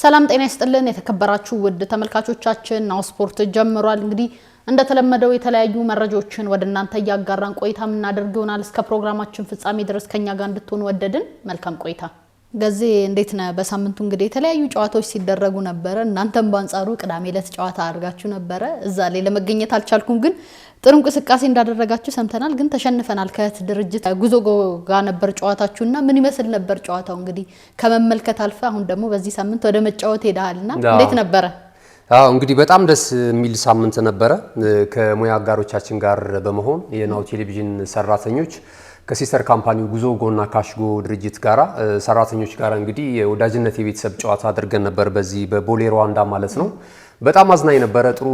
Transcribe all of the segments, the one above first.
ሰላም ጤና ይስጥልን የተከበራችሁ ውድ ተመልካቾቻችን ናሁ ስፖርት ጀምሯል እንግዲህ እንደተለመደው የተለያዩ መረጃዎችን ወደናንተ ያጋራን ቆይታ ምናደርግ ይሆናል እስከ ፕሮግራማችን ፍጻሜ ድረስ ከኛ ጋር እንድትሆኑ ወደድን መልካም ቆይታ ገዜ እንዴት ነው በሳምንቱ እንግዲህ የተለያዩ ጨዋታዎች ሲደረጉ ነበር እናንተም ባንጻሩ ቅዳሜ ዕለት ጨዋታ አድርጋችሁ ነበር እዛ ላይ ለመገኘት አልቻልኩም ግን ጥሩ እንቅስቃሴ እንዳደረጋችሁ ሰምተናል ግን ተሸንፈናል ከት ድርጅት ጉዞ ጋር ነበር ጨዋታችሁና ምን ይመስል ነበር ጨዋታው እንግዲህ ከመመልከት አልፈ አሁን ደግሞ በዚህ ሳምንት ወደ መጫወት ሄዳልና እንዴት ነበር እንግዲህ በጣም ደስ የሚል ሳምንት ነበር ከሙያ አጋሮቻችን ጋር በመሆን የናሁ ቴሌቪዥን ሰራተኞች ከሲስተር ካምፓኒው ጉዞ ጎና ካሽጎ ድርጅት ጋራ ሰራተኞች ጋራ እንግዲህ ወዳጅነት የቤተሰብ ጨዋታ አድርገን ነበር በዚህ በቦሌ ሩዋንዳ ማለት ነው በጣም አዝናኝ ነበር ጥሩ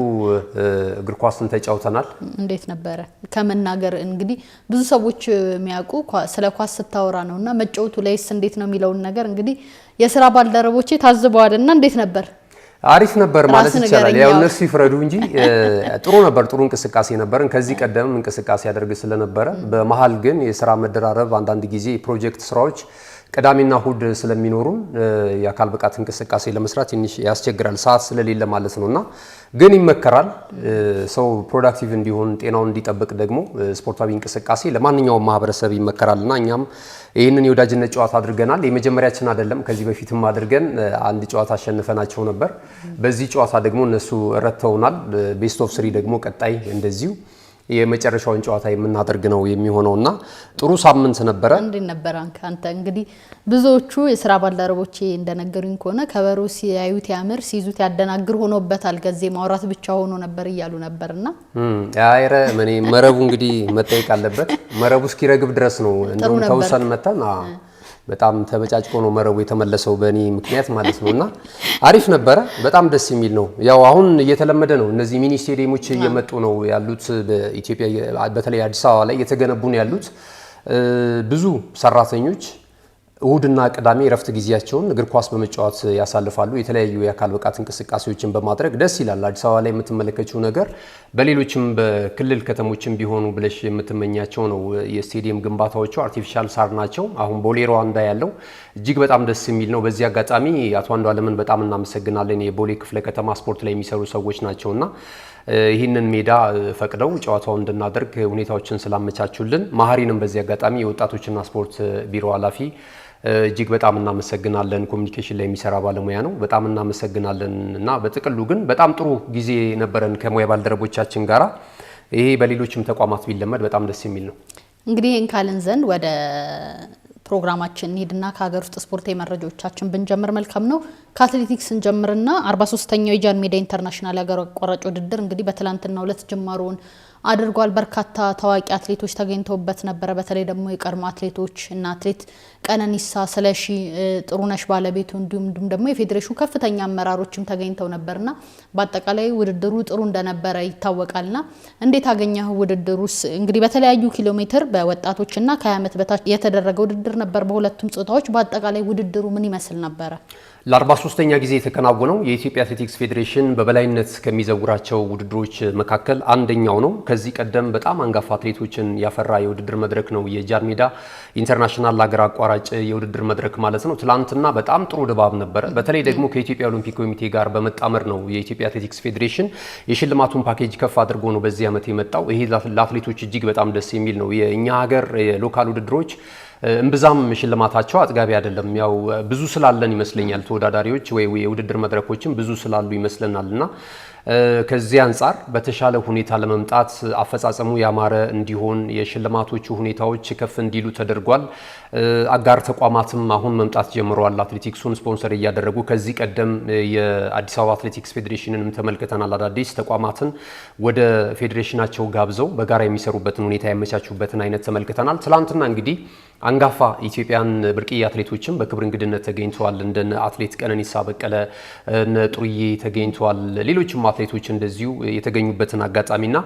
እግር ኳስን ተጫውተናል እንዴት ነበር ከመናገር እንግዲህ ብዙ ሰዎች የሚያውቁ ስለ ኳስ ስታወራ ነውና መጫወቱ ላይስ እንዴት ነው የሚለው ነገር እንግዲህ የሥራ ባልደረቦቼ ታዝበዋልና እንዴት ነበር አሪፍ ነበር ማለት ይቻላል ያው እነሱ ይፍረዱ እንጂ ጥሩ ነበር ጥሩ እንቅስቃሴ ነበር ከዚህ ቀደም እንቅስቃሴ ያደርግ ስለነበረ በመሃል ግን የሥራ መደራረብ አንዳንድ ጊዜ ፕሮጀክት ስራዎች ቀዳሚና እሁድ ስለሚኖሩን የአካል ብቃት እንቅስቃሴ ለመስራት ትንሽ ያስቸግራል ሰዓት ስለሌለ ማለት ነውና ግን ይመከራል ሰው ፕሮዳክቲቭ እንዲሆን ጤናውን እንዲጠብቅ ደግሞ ስፖርታዊ እንቅስቃሴ ለማንኛውም ማህበረሰብ ይመከራልና እኛም ይሄንን የወዳጅነት ጨዋታ አድርገናል የመጀመሪያችን አይደለም ከዚህ በፊትም አድርገን አንድ ጨዋታ አሸንፈናቸው ነበር በዚህ ጨዋታ ደግሞ እነሱ ረተውናል ቤስት ኦፍ 3 ደግሞ ቀጣይ እንደዚሁ የመጨረሻውን ጨዋታ የምናደርግ ነው የሚሆነውና ጥሩ ሳምንት ነበር እንዴ ነበር አንተ እንግዲህ ብዙዎቹ የሥራ ባልደረቦቼ እንደነገሩኝ ከሆነ ከበሩ ሲያዩት ያምር ሲይዙት ያደናግር ሆኖበታል ገዜ ማውራት ብቻ ሆኖ ነበር ይያሉ ነበርና አይረ ማኔ መረቡ እንግዲህ መጠየቅ አለበት መረቡ እስኪረግብ ድረስ ነው እንደው ተውሰን መጣና በጣም ተበጫጭቆ ነው መረቡ የተመለሰው በእኔ ምክንያት ማለት ነውና አሪፍ ነበር በጣም ደስ የሚል ነው ያው አሁን እየተለመደ ነው እነዚህ ሚኒ ስቴዲየሞች እየመጡ ነው ያሉት በኢትዮጵያ በተለይ አዲስ አበባ ላይ እየተገነቡ ነው ያሉት ብዙ ሰራተኞች እሁድና ቅዳሜ ረፍት ጊዜያቸውን እግር ኳስ በመጫወት ያሳልፋሉ የተለያዩ የአካል ብቃት እንቅስቃሴዎችን በማድረግ ደስ ይላል አዲስ አበባ ላይ የምትመለከቱው ነገር በሌሎችም በክልል ከተሞችም ቢሆኑ ብለሽ የምትመኛቸው ነው የስቴዲየም ግንባታዎቹ አርቲፊሻል ሳር ናቸው አሁን ቦሌ ሩዋንዳ ያለው እጅግ በጣም ደስ የሚል ነው በዚህ አጋጣሚ አቶ አንዷለምን በጣም እናመሰግናለን የቦሌ ክፍለ ከተማ ስፖርት ላይ የሚሰሩ ሰዎች ናቸውና ይህንን ሜዳ ፈቅደው ጨዋታው እንድናደርግ ሁኔታዎችን ስላመቻቹልን ማህሪንም በዚህ አጋጣሚ የወጣቶችና ስፖርት ቢሮ ኃላፊ እጅግ በጣም እናመሰግናለን ኮሙኒኬሽን ላይ የሚሰራ ባለሙያ ነው በጣም እናመሰግናለን እና በጥቅሉ ግን በጣም ጥሩ ጊዜ ነበረን ከሙያ ባልደረቦቻችን ጋራ ይሄ በሌሎችም ተቋማት ቢለመድ በጣም ደስ የሚል ነው እንግዲህ እንካልን ዘንድ ወደ ፕሮግራማችን ሄድና ከሀገር ውስጥ ስፖርታዊ መረጃዎቻችን ብንጀምር መልካም ነው ከአትሌቲክስ እንጀምርና 43ኛው የጃን ሜዳ ኢንተርናሽናል ሀገር አቋራጭ ውድድር እንግዲህ በትላንትናው ዕለት ጅማሮውን አድርጓል በርካታ ታዋቂ አትሌቶች ተገኝተውበት ነበር በተለይ ደግሞ የቀድሞ አትሌቶች እና አትሌት ቀነኒሳ ስለሺ ጥሩነሽ ባለቤቱ እንዲሁም ደግሞ የፌዴሬሽኑ ከፍተኛ አመራሮችም ተገኝተው ነበርና በአጠቃላይ ውድድሩ ጥሩ እንደነበረ ይታወቃልና እንዴት አገኘው ውድድሩስ እንግዲህ በተለያዩ ኪሎ ሜትር በወጣቶችና ከ20 ዓመት በታች የተደረገ ውድድር ነበር በሁለቱም ጾታዎች በአጠቃላይ ውድድሩ ምን ይመስል ነበር ለ43ኛ ጊዜ የተከናወነው የኢትዮጵያ አትሌቲክስ ፌዴሬሽን በበላይነት ከሚዘውራቸው ውድድሮች መካከል አንደኛው ነው ከዚህ ቀደም በጣም አንጋፋ አትሌቶችን ያፈራ የውድድር መድረክ ነው የጃን ሜዳ ኢንተርናሽናል ሀገር አቋራጭ የውድድር መድረክ ማለት ነው ትላንትና በጣም ጥሩ ድባብ ነበር በተለይ ደግሞ ከኢትዮጵያ ኦሎምፒክ ኮሚቴ ጋር በመጣመር ነው የኢትዮጵያ አትሌቲክስ ፌዴሬሽን የሽልማቱን ፓኬጅ ከፍ አድርጎ ነው በዚህ ዓመት የመጣው ይሄ ለአትሌቶች እጅግ በጣም ደስ የሚል ነው የኛ ሀገር የሎካል ውድድሮች እንብዛም ሽልማታቸው አጥጋቢ አይደለም ያው ብዙ ስላለን ይመስለኛል ተወዳዳሪዎች ወይ የውድድር መድረኮችን ብዙ ስላሉ ይመስለናልና ከዚህ አንፃር በተሻለ ሁኔታ ለመምጣት አፈጻጸሙ ያማረ እንዲሆን የሽልማቶቹ ሁኔታዎች ከፍ እንዲሉ ተደርጓል አጋር ተቋማትም አሁን መምጣት ጀምረዋል አትሌቲክሱን ስፖንሰር እያደረጉ ከዚህ ቀደም የአዲስ አበባ አትሌቲክስ ፌዴሬሽንንም ተመልክተናል አዳዲስ ተቋማትን ወደ ፌዴሬሽናቸው ጋብዘው በጋራ የሚሰሩበትን ሁኔታ ያመቻቹበትን አይነት ተመልክተናል ትላንትና እንግዲህ አንጋፋ ኢትዮጵያን ብርቅዬ አትሌቶችም በክብር እንግድነት ተገኝተዋል እንደነ አትሌት ቀነኒሳ በቀለ እነ ጥሩዬ ተገኝተዋል ሌሎችም አትሌቶች እንደዚሁ የተገኙበትን አጋጣሚና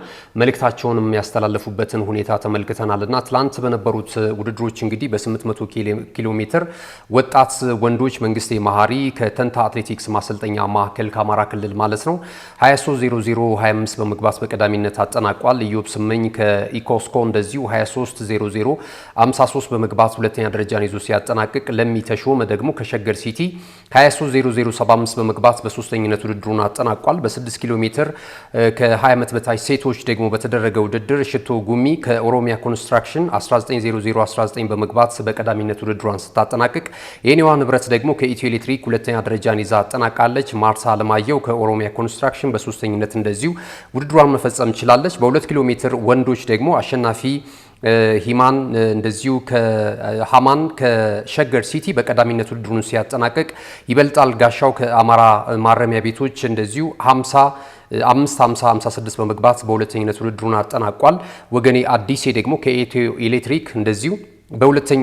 መልእክታቸውን የሚያስተላልፉበትን ሁኔታ ተመልክተናልና ትላንት በነበሩት ውድድሮች እንግዲህ በ800 ኪሎ ሜትር ወጣት ወንዶች መንግስቴ መሀሪ ከተንታ አትሌቲክስ ማሰልጠኛ ማዕከል ከአማራ ክልል ማለት ነው 23:00:25 በመግባት በቀዳሚነት አጠናቋል። ኢዮብ ስመኝ ከኢኮስኮ እንደዚሁ 23:00:53 በመግባት ሁለተኛ ደረጃን ይዞ ሲያጠናቅቅ ለሚ ተሾመ ደግሞ ከሸገር ሲቲ 23:00:75 በመግባት በሶስተኝነት ውድድሩን አጠናቋል። በ6 ኪሎ ሜትር ከ20 ዓመት በታች ሴቶች ደግሞ በተደረገ ውድድር ሽቶ ጉሚ ከኦሮሚያ ኮንስትራክሽን 19:00:19 በመግባት በቀዳሚነት ውድድሯን ስታጠናቅቅ የኔዋ ንብረት ደግሞ ከኢትዮ ኤሌክትሪክ ሁለተኛ ደረጃን ይዛ አጠናቃለች። ማርታ አለማየሁ ከኦሮሚያ ኮንስትራክሽን በሶስተኝነት እንደዚሁ ውድድሯን መፈጸም ችላለች። በ2 ኪሎ ሜትር ወንዶች ደግሞ አሸናፊ ሂማን እንደዚሁ ከሃማን ከሸገር ሲቲ በቀዳሚነት ውድድሩን ሲያጠናቅቅ ይበልጣል ጋሻው ከአማራ ማረሚያ ቤቶች እንደዚሁ 55:56 በመግባት በሁለተኝነት ውድድሩን አጠናቋል። ወገኔ አዲሴ ደግሞ ከኢትዮ ኤሌክትሪክ እንደዚሁ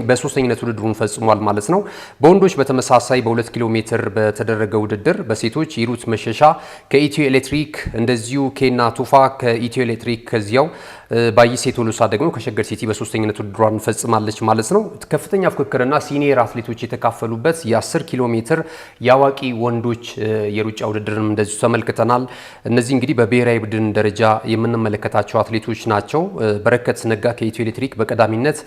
በሶስተኝነት ውድድሩን ፈጽሟል ማለት ነው። በወንዶች በተመሳሳይ በ2 ኪሎ ሜትር በተደረገ ውድድር በሴቶች ይሩት መሸሻ ከኢትዮ ኤሌክትሪክ እንደዚሁ ኬና ቱፋ ከኢትዮ ኤሌክትሪክ ከዚያው ባይሴ ቶሎሳ ደግሞ ከሸገር ሲቲ በሶስተኝነት ውድድሯን ፈጽማለች ማለት ነው። ከፍተኛ ፉክክርና ሲኒየር አትሌቶች የተካፈሉበት የ10 ኪሎ ሜትር የአዋቂ ወንዶች የሩጫ ውድድርንም እንደዚሁ ተመልክተናል። እነዚህ እንግዲህ በብሔራዊ ቡድን ደረጃ የምንመለከታቸው አትሌቶች ናቸው። በረከት ነጋ ከኢትዮ ኤሌክትሪክ በቀዳሚነት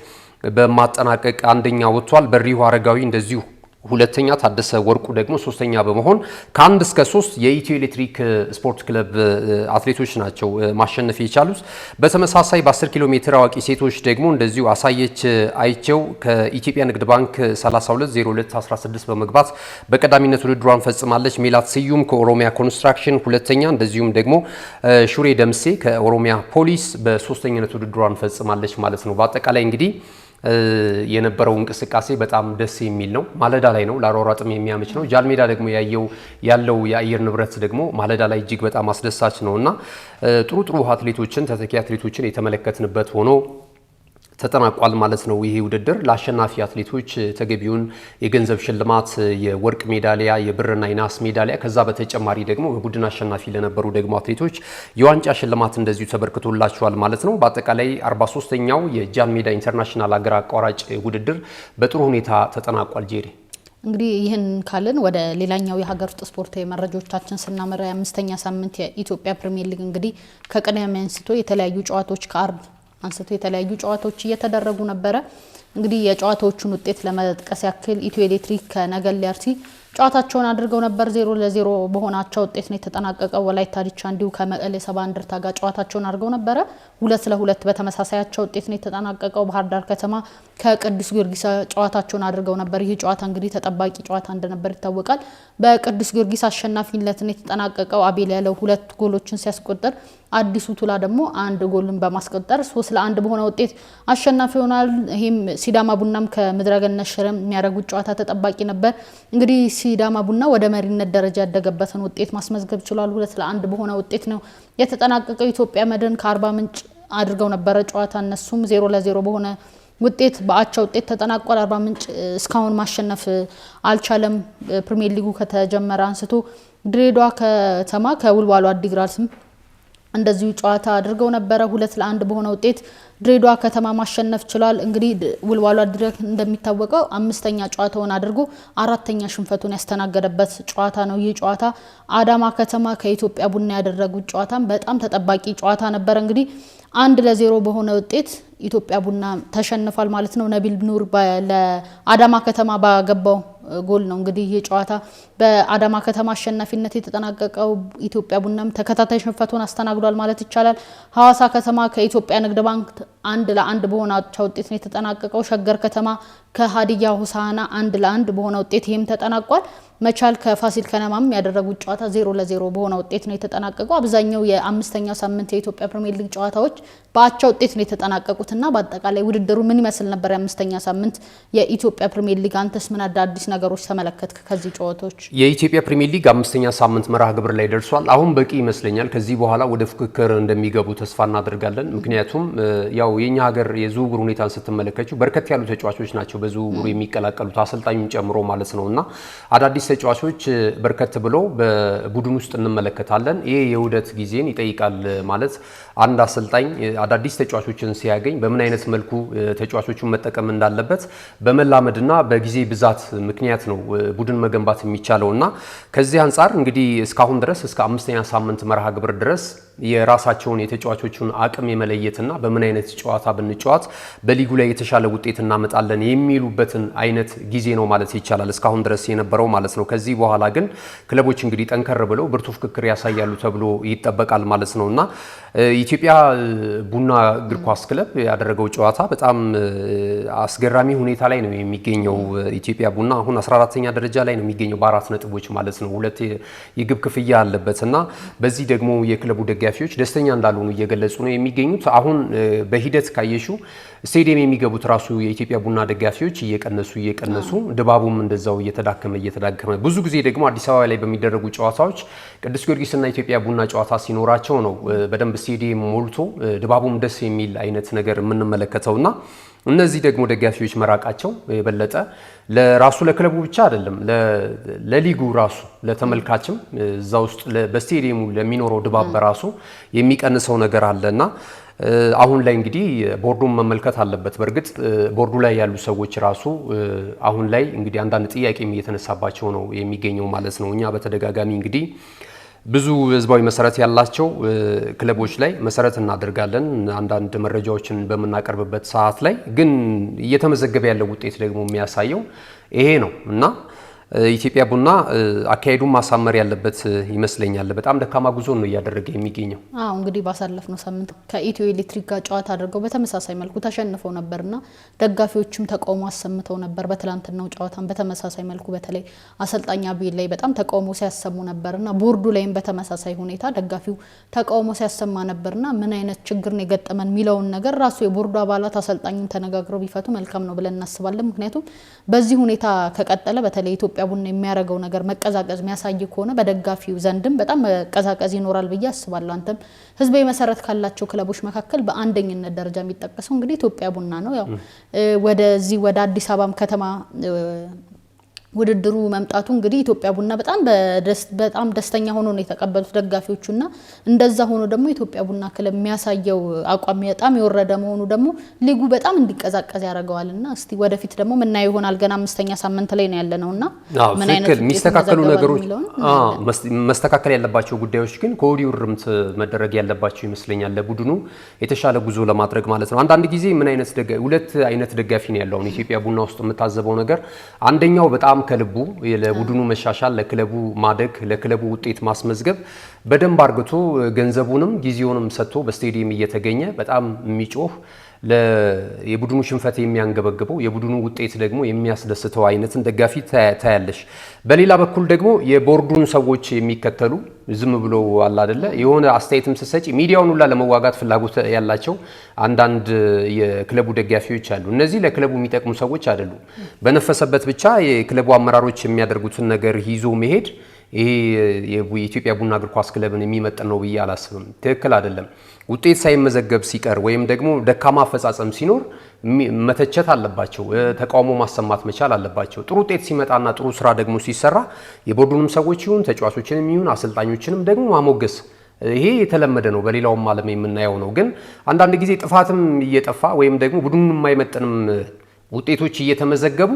በማጠናቀቅ አንደኛ ወጥቷል። በሪሁ አረጋዊ እንደዚሁ ሁለተኛ፣ ታደሰ ወርቁ ደግሞ ሶስተኛ በመሆን ከ1 እስከ 3 የኢትዮ ኤሌክትሪክ ስፖርት ክለብ አትሌቶች ናቸው ማሸነፍ የቻሉት። በተመሳሳይ በ10 ኪሎ ሜትር አዋቂ ሴቶች ደግሞ እንደዚሁ አሳየች አይቸው ከኢትዮጵያ ንግድ ባንክ 32:02:16 በመግባት በቀዳሚነት ውድድሯን ፈጽማለች። ሜላት ስዩም ከኦሮሚያ ኮንስትራክሽን ሁለተኛ፣ እንደዚሁም ደግሞ ሹሬ ደምሴ ከኦሮሚያ ፖሊስ በሶስተኝነት ውድድሯን ፈጽማለች ማለት ነው። በአጠቃላይ እንግዲህ የነበረው እንቅስቃሴ በጣም ደስ የሚል ነው። ማለዳ ላይ ነው፣ ለአሯሯጥም የሚያመች ነው። ጃልሜዳ ደግሞ ያለው የአየር ንብረት ደግሞ ማለዳ ላይ እጅግ በጣም አስደሳች ነውና ጥሩ አትሌቶችን ተተኪ አትሌቶችን የተመለከትንበት ሆኖ ተጠናቋል ማለት ነው። ይሄ ውድድር ለአሸናፊ አትሌቶች ተገቢውን የገንዘብ ሽልማት፣ የወርቅ ሜዳሊያ፣ የብርና የናስ ሜዳሊያ ከዛ በተጨማሪ ደግሞ በቡድን አሸናፊ ለነበሩ ደግሞ አትሌቶች የዋንጫ ሽልማት እንደዚሁ ተበርክቶላቸዋል ማለት ነው። በአጠቃላይ 43ኛው የጃንሜዳ ኢንተርናሽናል ሀገር አቋራጭ ውድድር በጥሩ ሁኔታ ተጠናቋል። ጄሪ እንግዲህ ይህን ካልን ወደ ሌላኛው የሀገር ውስጥ ስፖርታዊ መረጃዎቻችን ስናመራ የአምስተኛ ሳምንት የኢትዮጵያ ፕሪሚየር ሊግ እንግዲህ ከቅዳሜ አንስቶ የተለያዩ ጨዋታዎች ከአርብ አንስቶ የተለያዩ ጨዋታዎች እየተደረጉ ነበረ። እንግዲህ የጨዋታዎቹን ውጤት ለመጥቀስ ያክል ኢትዮ ኤሌክትሪክ ከነገሌ አርሲ ጨዋታቸውን አድርገው ነበር። 0-0 በሆናቸው ውጤት ነው የተጠናቀቀው። ወላይታ ዲቻ እንዲሁ ከመቀሌ ሰባ እንደርታ ጋር ጨዋታቸውን አድርገው ነበረ። 2-2 በተመሳሳያቸው ውጤት ነው የተጠናቀቀው። ባህር ዳር ከተማ ከቅዱስ ጊዮርጊስ ጨዋታቸውን አድርገው ነበር። ይህ ጨዋታ እንግዲህ ተጠባቂ ጨዋታ እንደነበር ይታወቃል። በቅዱስ ጊዮርጊስ አሸናፊነት ነው የተጠናቀቀው። አቤል ያለው 2 ጎሎችን ሲያስቆጥር አዲሱ ቱላ ደግሞ 1 ጎልን በማስቆጠር 3-1 በሆነ ውጤት አሸናፊ ሆኗል። ይህም ሲዳማ ቡናም ከምድረገነት ሽረም የሚያደርጉት ጨዋታ ተጠባቂ ነበር። እንግዲህ ሲዳማ ቡና ወደ መሪነት ደረጃ ያደገበትን ውጤት ማስመዝገብ ችሏል። 2-1 በሆነ ውጤት ነው የተጠናቀቀው። ኢትዮጵያ መድን ከአርባ ምንጭ አድርገው ነበረ ጨዋታ፣ እነሱም 0-0 በሆነ ውጤት በአቻ ውጤት ተጠናቋል። አርባ ምንጭ እስካሁን ማሸነፍ አልቻለም። ፕሪሚየር ሊጉ ከተጀመረ አንስቶ ድሬዳዋ ከተማ ከውልዋሎ አዲግራትም እንደዚሁ ጨዋታ አድርገው ነበረ። 2-1 በሆነ ውጤት ድሬዳዋ ከተማ ማሸነፍ ችሏል። እንግዲህ ውልዋሎ አዲግራት እንደሚታወቀው 5ኛ ጨዋታውን አድርጎ 4ኛ ሽንፈቱን ያስተናገደበት ጨዋታ ነው። ይህ ጨዋታ አዳማ ከተማ ከኢትዮጵያ ቡና ያደረጉት ጨዋታም በጣም ተጠባቂ ጨዋታ ነበር። እንግዲህ 1-0 በሆነ ውጤት ኢትዮጵያ ቡና ተሸንፏል ማለት ነው። ነቢል ኑር ለአዳማ ከተማ ባገባው ጎል ነው እንግዲህ ይህ ጨዋታ በአዳማ ከተማ አሸናፊነት የተጠናቀቀው። ኢትዮጵያ ቡናም ተከታታይ ሽንፈቱን አስተናግዷል ማለት ይቻላል። ሐዋሳ ከተማ ከኢትዮጵያ ንግድ ባንክ 1-1 በሆነ አቻ ውጤት ነው የተጠናቀቀው። ሸገር ከተማ ከሀዲያ ሆሳዕና 1-1 በሆነ ውጤት ይህም ተጠናቋል። መቻል ከፋሲል ከነማም ያደረጉት ጨዋታ 0-0 በሆነ ውጤት ነው የተጠናቀቀው። አብዛኛው የአምስተኛው ሳምንት የኢትዮጵያ ፕሪሚየር ሊግ ጨዋታዎች በአቻ ውጤት ነው የተጠናቀቁትና በአጠቃላይ ውድድሩ ምን ይመስል ነበር? የአምስተኛ ሳምንት የኢትዮጵያ ፕሪሚየር ሊግ አንተስ ምን አዳዲስ ነገሮች ተመለከትክ ከዚህ ጨዋታዎች? የኢትዮጵያ ፕሪሚየር ሊግ አምስተኛ ሳምንት መርሃ ግብር ላይ ደርሷል። አሁን በቂ ይመስለኛል። ከዚህ በኋላ ወደ ፍክክር እንደሚገቡ ተስፋ እናደርጋለን። ምክንያቱም ያው የኛ ሀገር የዝውውር ሁኔታን ስትመለከቱ በርከት ያሉ ተጫዋቾች ናቸው በዝውውሩ የሚቀላቀሉት አሰልጣኙን ጨምሮ ማለት ነውና አዳዲስ ተጫዋቾች በርከት ብሎ በቡድን ውስጥ እንመለከታለን። ይሄ የውህደት ጊዜን ይጠይቃል። ማለት አንድ አሰልጣኝ አዳዲስ ተጫዋቾችን ሲያገኝ በምን አይነት መልኩ ተጫዋቾቹን መጠቀም እንዳለበት በመላመድና በጊዜ ብዛት ምክንያት ነው ቡድን መገንባት የሚቻለውና ከዚህ አንጻር እንግዲህ እስካሁን ድረስ እስከ 5ኛ ሳምንት መርሃ ግብር ድረስ የራሳቸውን የተጫዋቾቹን አቅም የመለየትና በምን አይነት ጨዋታ ብንጫወት በሊጉ ላይ የተሻለ ውጤት እናመጣለን የሚሉበትን አይነት ጊዜ ነው ማለት ይቻላል እስካሁን ድረስ የነበረው ማለት ነው። ከዚህ በኋላ ግን ክለቦች እንግዲህ ጠንከር ብለው ብርቱ ፍክክር ያሳያሉ ተብሎ ይጠበቃል ማለት ነውና ኢትዮጵያ ቡና እግር ኳስ ክለብ ያደረገው ጨዋታ በጣም አስገራሚ ሁኔታ ላይ ነው የሚገኘው። ኢትዮጵያ ቡና አሁን 14ኛ ደረጃ ላይ ነው የሚገኘው በ4 ነጥቦች ማለት ነው። 2 የግብ ክፍያ አለበትና በዚህ ደግሞ የክለቡ ደጋፊዎች ደስተኛ እንዳልሆኑ እየገለጹ ነው የሚገኙት። አሁን በሂደት ካየሹ ስቴዲየም የሚገቡት ራሱ የኢትዮጵያ ቡና ደጋፊዎች እየቀነሱ ድባቡም እንደዛው እየተዳከመ ብዙ ጊዜ ደግሞ አዲስ አበባ ላይ በሚደረጉ ጨዋታዎች ቅዱስ ጊዮርጊስና ኢትዮጵያ ቡና ጨዋታ ሲኖራቸው ነው በደንብ ስቴዲየም ሞልቶ ድባቡም ደስ የሚል አይነት ነገር የምንመለከተውና እነዚህ ደግሞ ደጋፊዎች መራቃቸው የበለጠ ለራሱ ለክለቡ ብቻ አይደለም ለሊጉ ራሱ ለተመልካችም እዛ ውስጥ በስቴዲየሙ ለሚኖረው ድባብ በራሱ የሚቀንሰው ነገር አለና አሁን ላይ እንግዲህ ቦርዱን መመልከት አለበት። በእርግጥ ቦርዱ ላይ ያሉ ሰዎች ራሱ አሁን ላይ እንግዲህ አንዳንድ ጥያቄም እየተነሳባቸው ነው የሚገኘው ማለት ነው። እኛ በተደጋጋሚ እንግዲህ ብዙ ህዝባዊ መሰረት ያላቸው ክለቦች ላይ መሰረት እናደርጋለን አንዳንድ መረጃዎችን በመናቀርብበት ሰዓት ላይ ግን እየተመዘገበ ያለው ውጤት ደግሞ የሚያሳየው ይሄ ነው እና ኢትዮጵያ ቡና አካሄዱን ማሳመር ያለበት ይመስለኛል። በጣም ደካማ ጉዞ ነው እያደረገ የሚገኘው። እንግዲህ ባሳለፍነው ሳምንት ከኢትዮ ኤሌክትሪክ ጋር ጨዋታ አድርገው በተመሳሳይ መልኩ ተሸንፈው ነበርና ደጋፊዎችም ተቃውሞ አሰምተው ነበር። በትላንትናው ጨዋታም በተመሳሳይ መልኩ በተለይ አሰልጣኝ አቤል ላይ በጣም ተቃውሞ ሲያሰሙ ነበርና ቦርዱ ላይም በተመሳሳይ ሁኔታ ደጋፊው ተቃውሞ ሲያሰማ ነበርና ምን አይነት ችግር ነው የገጠመን ሚለውን ነገር ራሱ የቦርዱ አባላት አሰልጣኙን ተነጋግረው ቢፈቱ መልካም ነው ብለን እናስባለን። ምክንያቱም በዚህ ሁኔታ ከቀጠለ በተለይ ኢትዮጵያ ቡና የሚያረጋው ነገር መቀዛቀዝ የሚያሳይ ከሆነ በደጋፊው ዘንድም በጣም መቀዛቀዝ ይኖራል ብዬ አስባለሁ። አንተም ህዝባዊ መሰረት ካላቸው ክለቦች መካከል በአንደኝነት ደረጃ የሚጠቀሰው እንግዲህ ኢትዮጵያ ቡና ነው። ያው ወደ አዲስ አበባም ከተማ ውድድሩ መምጣቱ እንግዲህ ኢትዮጵያ ቡና በጣም ደስተኛ ሆኖ ነው የተቀበሉት ደጋፊዎቹና እንደዛ ሆኖ ደግሞ ኢትዮጵያ ቡና ክለብ የሚያሳየው አቋም በጣም የወረደ መሆኑ ደግሞ ሊጉ በጣም እንዲቀዛቀዝ ያደርገዋልና እስቲ ወደፊት ደግሞ ምን ይሆናል ገና 5ኛ ሳምንት ላይ ነው ያለነውና ምን አይነት የሚስተካከሉ ነገሮች መስተካከል ያለባቸው ጉዳዮች ግን ከወዲሁ ርምት መደረግ ያለባቸው ይመስለኛል ለቡድኑ የተሻለ ጉዞ ለማድረግ ማለት ነው። አንዳንድ ጊዜ ሁለት አይነት ደጋፊ ነው ያለው ኢትዮጵያ ቡና ውስጥ የምታዘበው ነገር አንደኛው በጣም ከልቡ ለቡድኑ መሻሻል ለክለቡ ማደግ ለክለቡ ውጤት ማስመዝገብ በደንብ አርግቶ ገንዘቡንም ጊዜውንም ሰጥቶ በስቴዲየም እየተገኘ በጣም የሚጮህ የቡድኑ ሽንፈት የሚያንገበግበው የቡድኑ ውጤት ደግሞ የሚያስደስተው አይነትን ደጋፊ ታያለሽ። በሌላ በኩል ደግሞ የቦርዱን ሰዎች የሚከተሉ ዝም ብሎ አለ አይደለ የሆነ አስተያየትም ሲሰጪ ሚዲያውን ሁላ ለመዋጋት ፍላጎት ያላቸው አንዳንድ የክለቡ ደጋፊዎች አሉ። እነዚህ ለክለቡ የሚጠቅሙ ሰዎች አይደሉም። በነፈሰበት ብቻ የክለቡ አመራሮች የሚያደርጉትን ነገር ይዞ መሄድ ይሄ የኢትዮጵያ ቡና እግር ኳስ ክለብን የሚመጥን ነው ብዬ አላስብም። ትክክል አይደለም። ውጤት ሳይመዘገብ ሲቀር ወይም ደግሞ ደካማ አፈጻጸም ሲኖር መተቸት አለባቸው፣ ተቃውሞ ማሰማት መቻል አለባቸው። ጥሩ ውጤት ሲመጣና ጥሩ ስራ ደግሞ ሲሰራ የቦርዱንም ሰዎች ይሁን ተጫዋቾችንም ይሁን አሰልጣኞችንም ደግሞ ማሞገስ ይሄ የተለመደ ነው፣ በሌላውም ዓለም የምናየው ነው። ግን አንዳንድ ጊዜ ጥፋትም እየጠፋ ወይም ደግሞ ቡድኑን የማይመጥንም ውጤቶች እየተመዘገቡ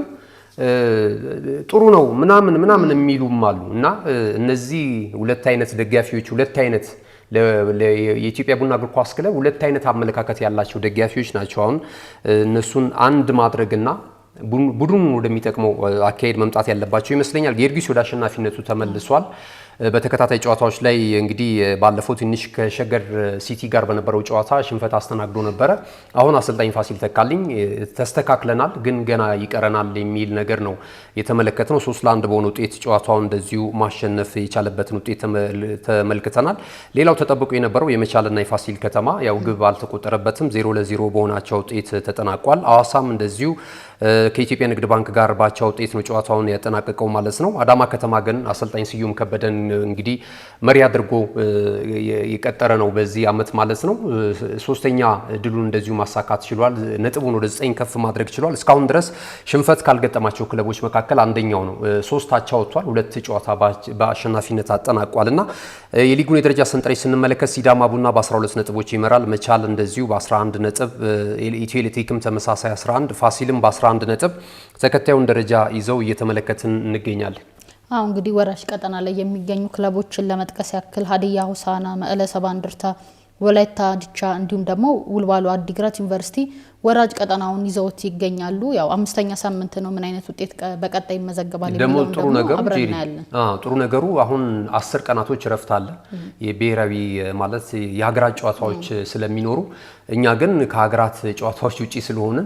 ጥሩ ነው ምናምን የሚሉም አሉ እና እነዚህ ሁለት አይነት ደጋፊዎች ሁለት አይነት የኢትዮጵያ ቡና እግር ኳስ ክለብ ሁለት አይነት አመለካከት ያላቸው ደጋፊዎች ናቸው። አሁን እነሱን አንድ ማድረግና ቡድኑን ወደሚጠቅመው አካሄድ መምጣት ያለባቸው ይመስለኛል። ጊዮርጊስ ወደ አሸናፊነቱ ተመልሷል። በተከታታይ ጨዋታዎች ላይ እንግዲህ ባለፈው ትንሽ ከሸገር ሲቲ ጋር በነበረው ጨዋታ ሽንፈት አስተናግዶ ነበረ። አሁን አሰልጣኝ ፋሲል ተካልኝ ተስተካክለናል ግን ገና ይቀረናል የሚል ነገር ነው የተመለከትነው። 3-1 በሆነ ውጤት ጨዋታውን እንደዚሁ ማሸነፍ የቻለበትን ውጤት ተመልክተናል። ሌላው ተጠብቆ የነበረው የመቻልና የፋሲል ከተማ ያው ግብ አልተቆጠረበትም 0-0 በሆናቸው ውጤት ተጠናቋል። አዋሳም እንደዚሁ ከኢትዮጵያ ንግድ ባንክ ጋር ባቻ ውጤት ነው ጨዋታውን ያጠናቀቀው ማለት ነው። አዳማ ከተማ ግን አሰልጣኝ ስዩም ከበደን እንግዲህ መሪ አድርጎ የቀጠረ ነው በዚህ አመት ማለት ነው። ሶስተኛ ድሉን እንደዚሁ ማሳካት ችሏል። ነጥቡን ወደ 9 ከፍ ማድረግ ችሏል። እስካሁን ድረስ ሽንፈት ካልገጠማቸው ክለቦች መካከል አንደኛው ነው። 3 አቻ ወጥቷል። 2 ጨዋታ በአሸናፊነት አጠናቋልና የሊጉን የደረጃ ሰንጠረዥ ስንመለከት ሲዳማ ቡና በ12 ነጥቦች ይመራል። መቻል እንደዚሁ በ11 ነጥብ፣ ኢትዮ ኤሌክትሪክም ተመሳሳይ 11፣ ፋሲልም በ11 ነጥብ ተከታዩን ደረጃ ይዘው እየተመለከትን እንገኛለን። እንግዲህ ወራጅ ቀጠና ላይ የሚገኙ ክለቦችን ለመጥቀስ ያክል ሀዲያ ሆሳዕና፣ መቀለ ሰባ እንደርታ፣ ወላይታ ዲቻ እንዲሁም ደግሞ ውልዋሎ አዲግራት ዩኒቨርሲቲ ወራጅ ቀጠናውን ይዘውት ይገኛሉ። ያው 5ኛ ሳምንት ነው። ምን አይነት ውጤት በቀጣይ ይመዘገባል የሚለው ጥሩ ነገሩ አሁን 10 ቀናቶች ረፍት አለ። የብሔራዊ ማለት የሀገራት ጨዋታዎች ስለሚኖሩ እኛ ግን ከሀገራት ጨዋታዎች ውጪ ስለሆነ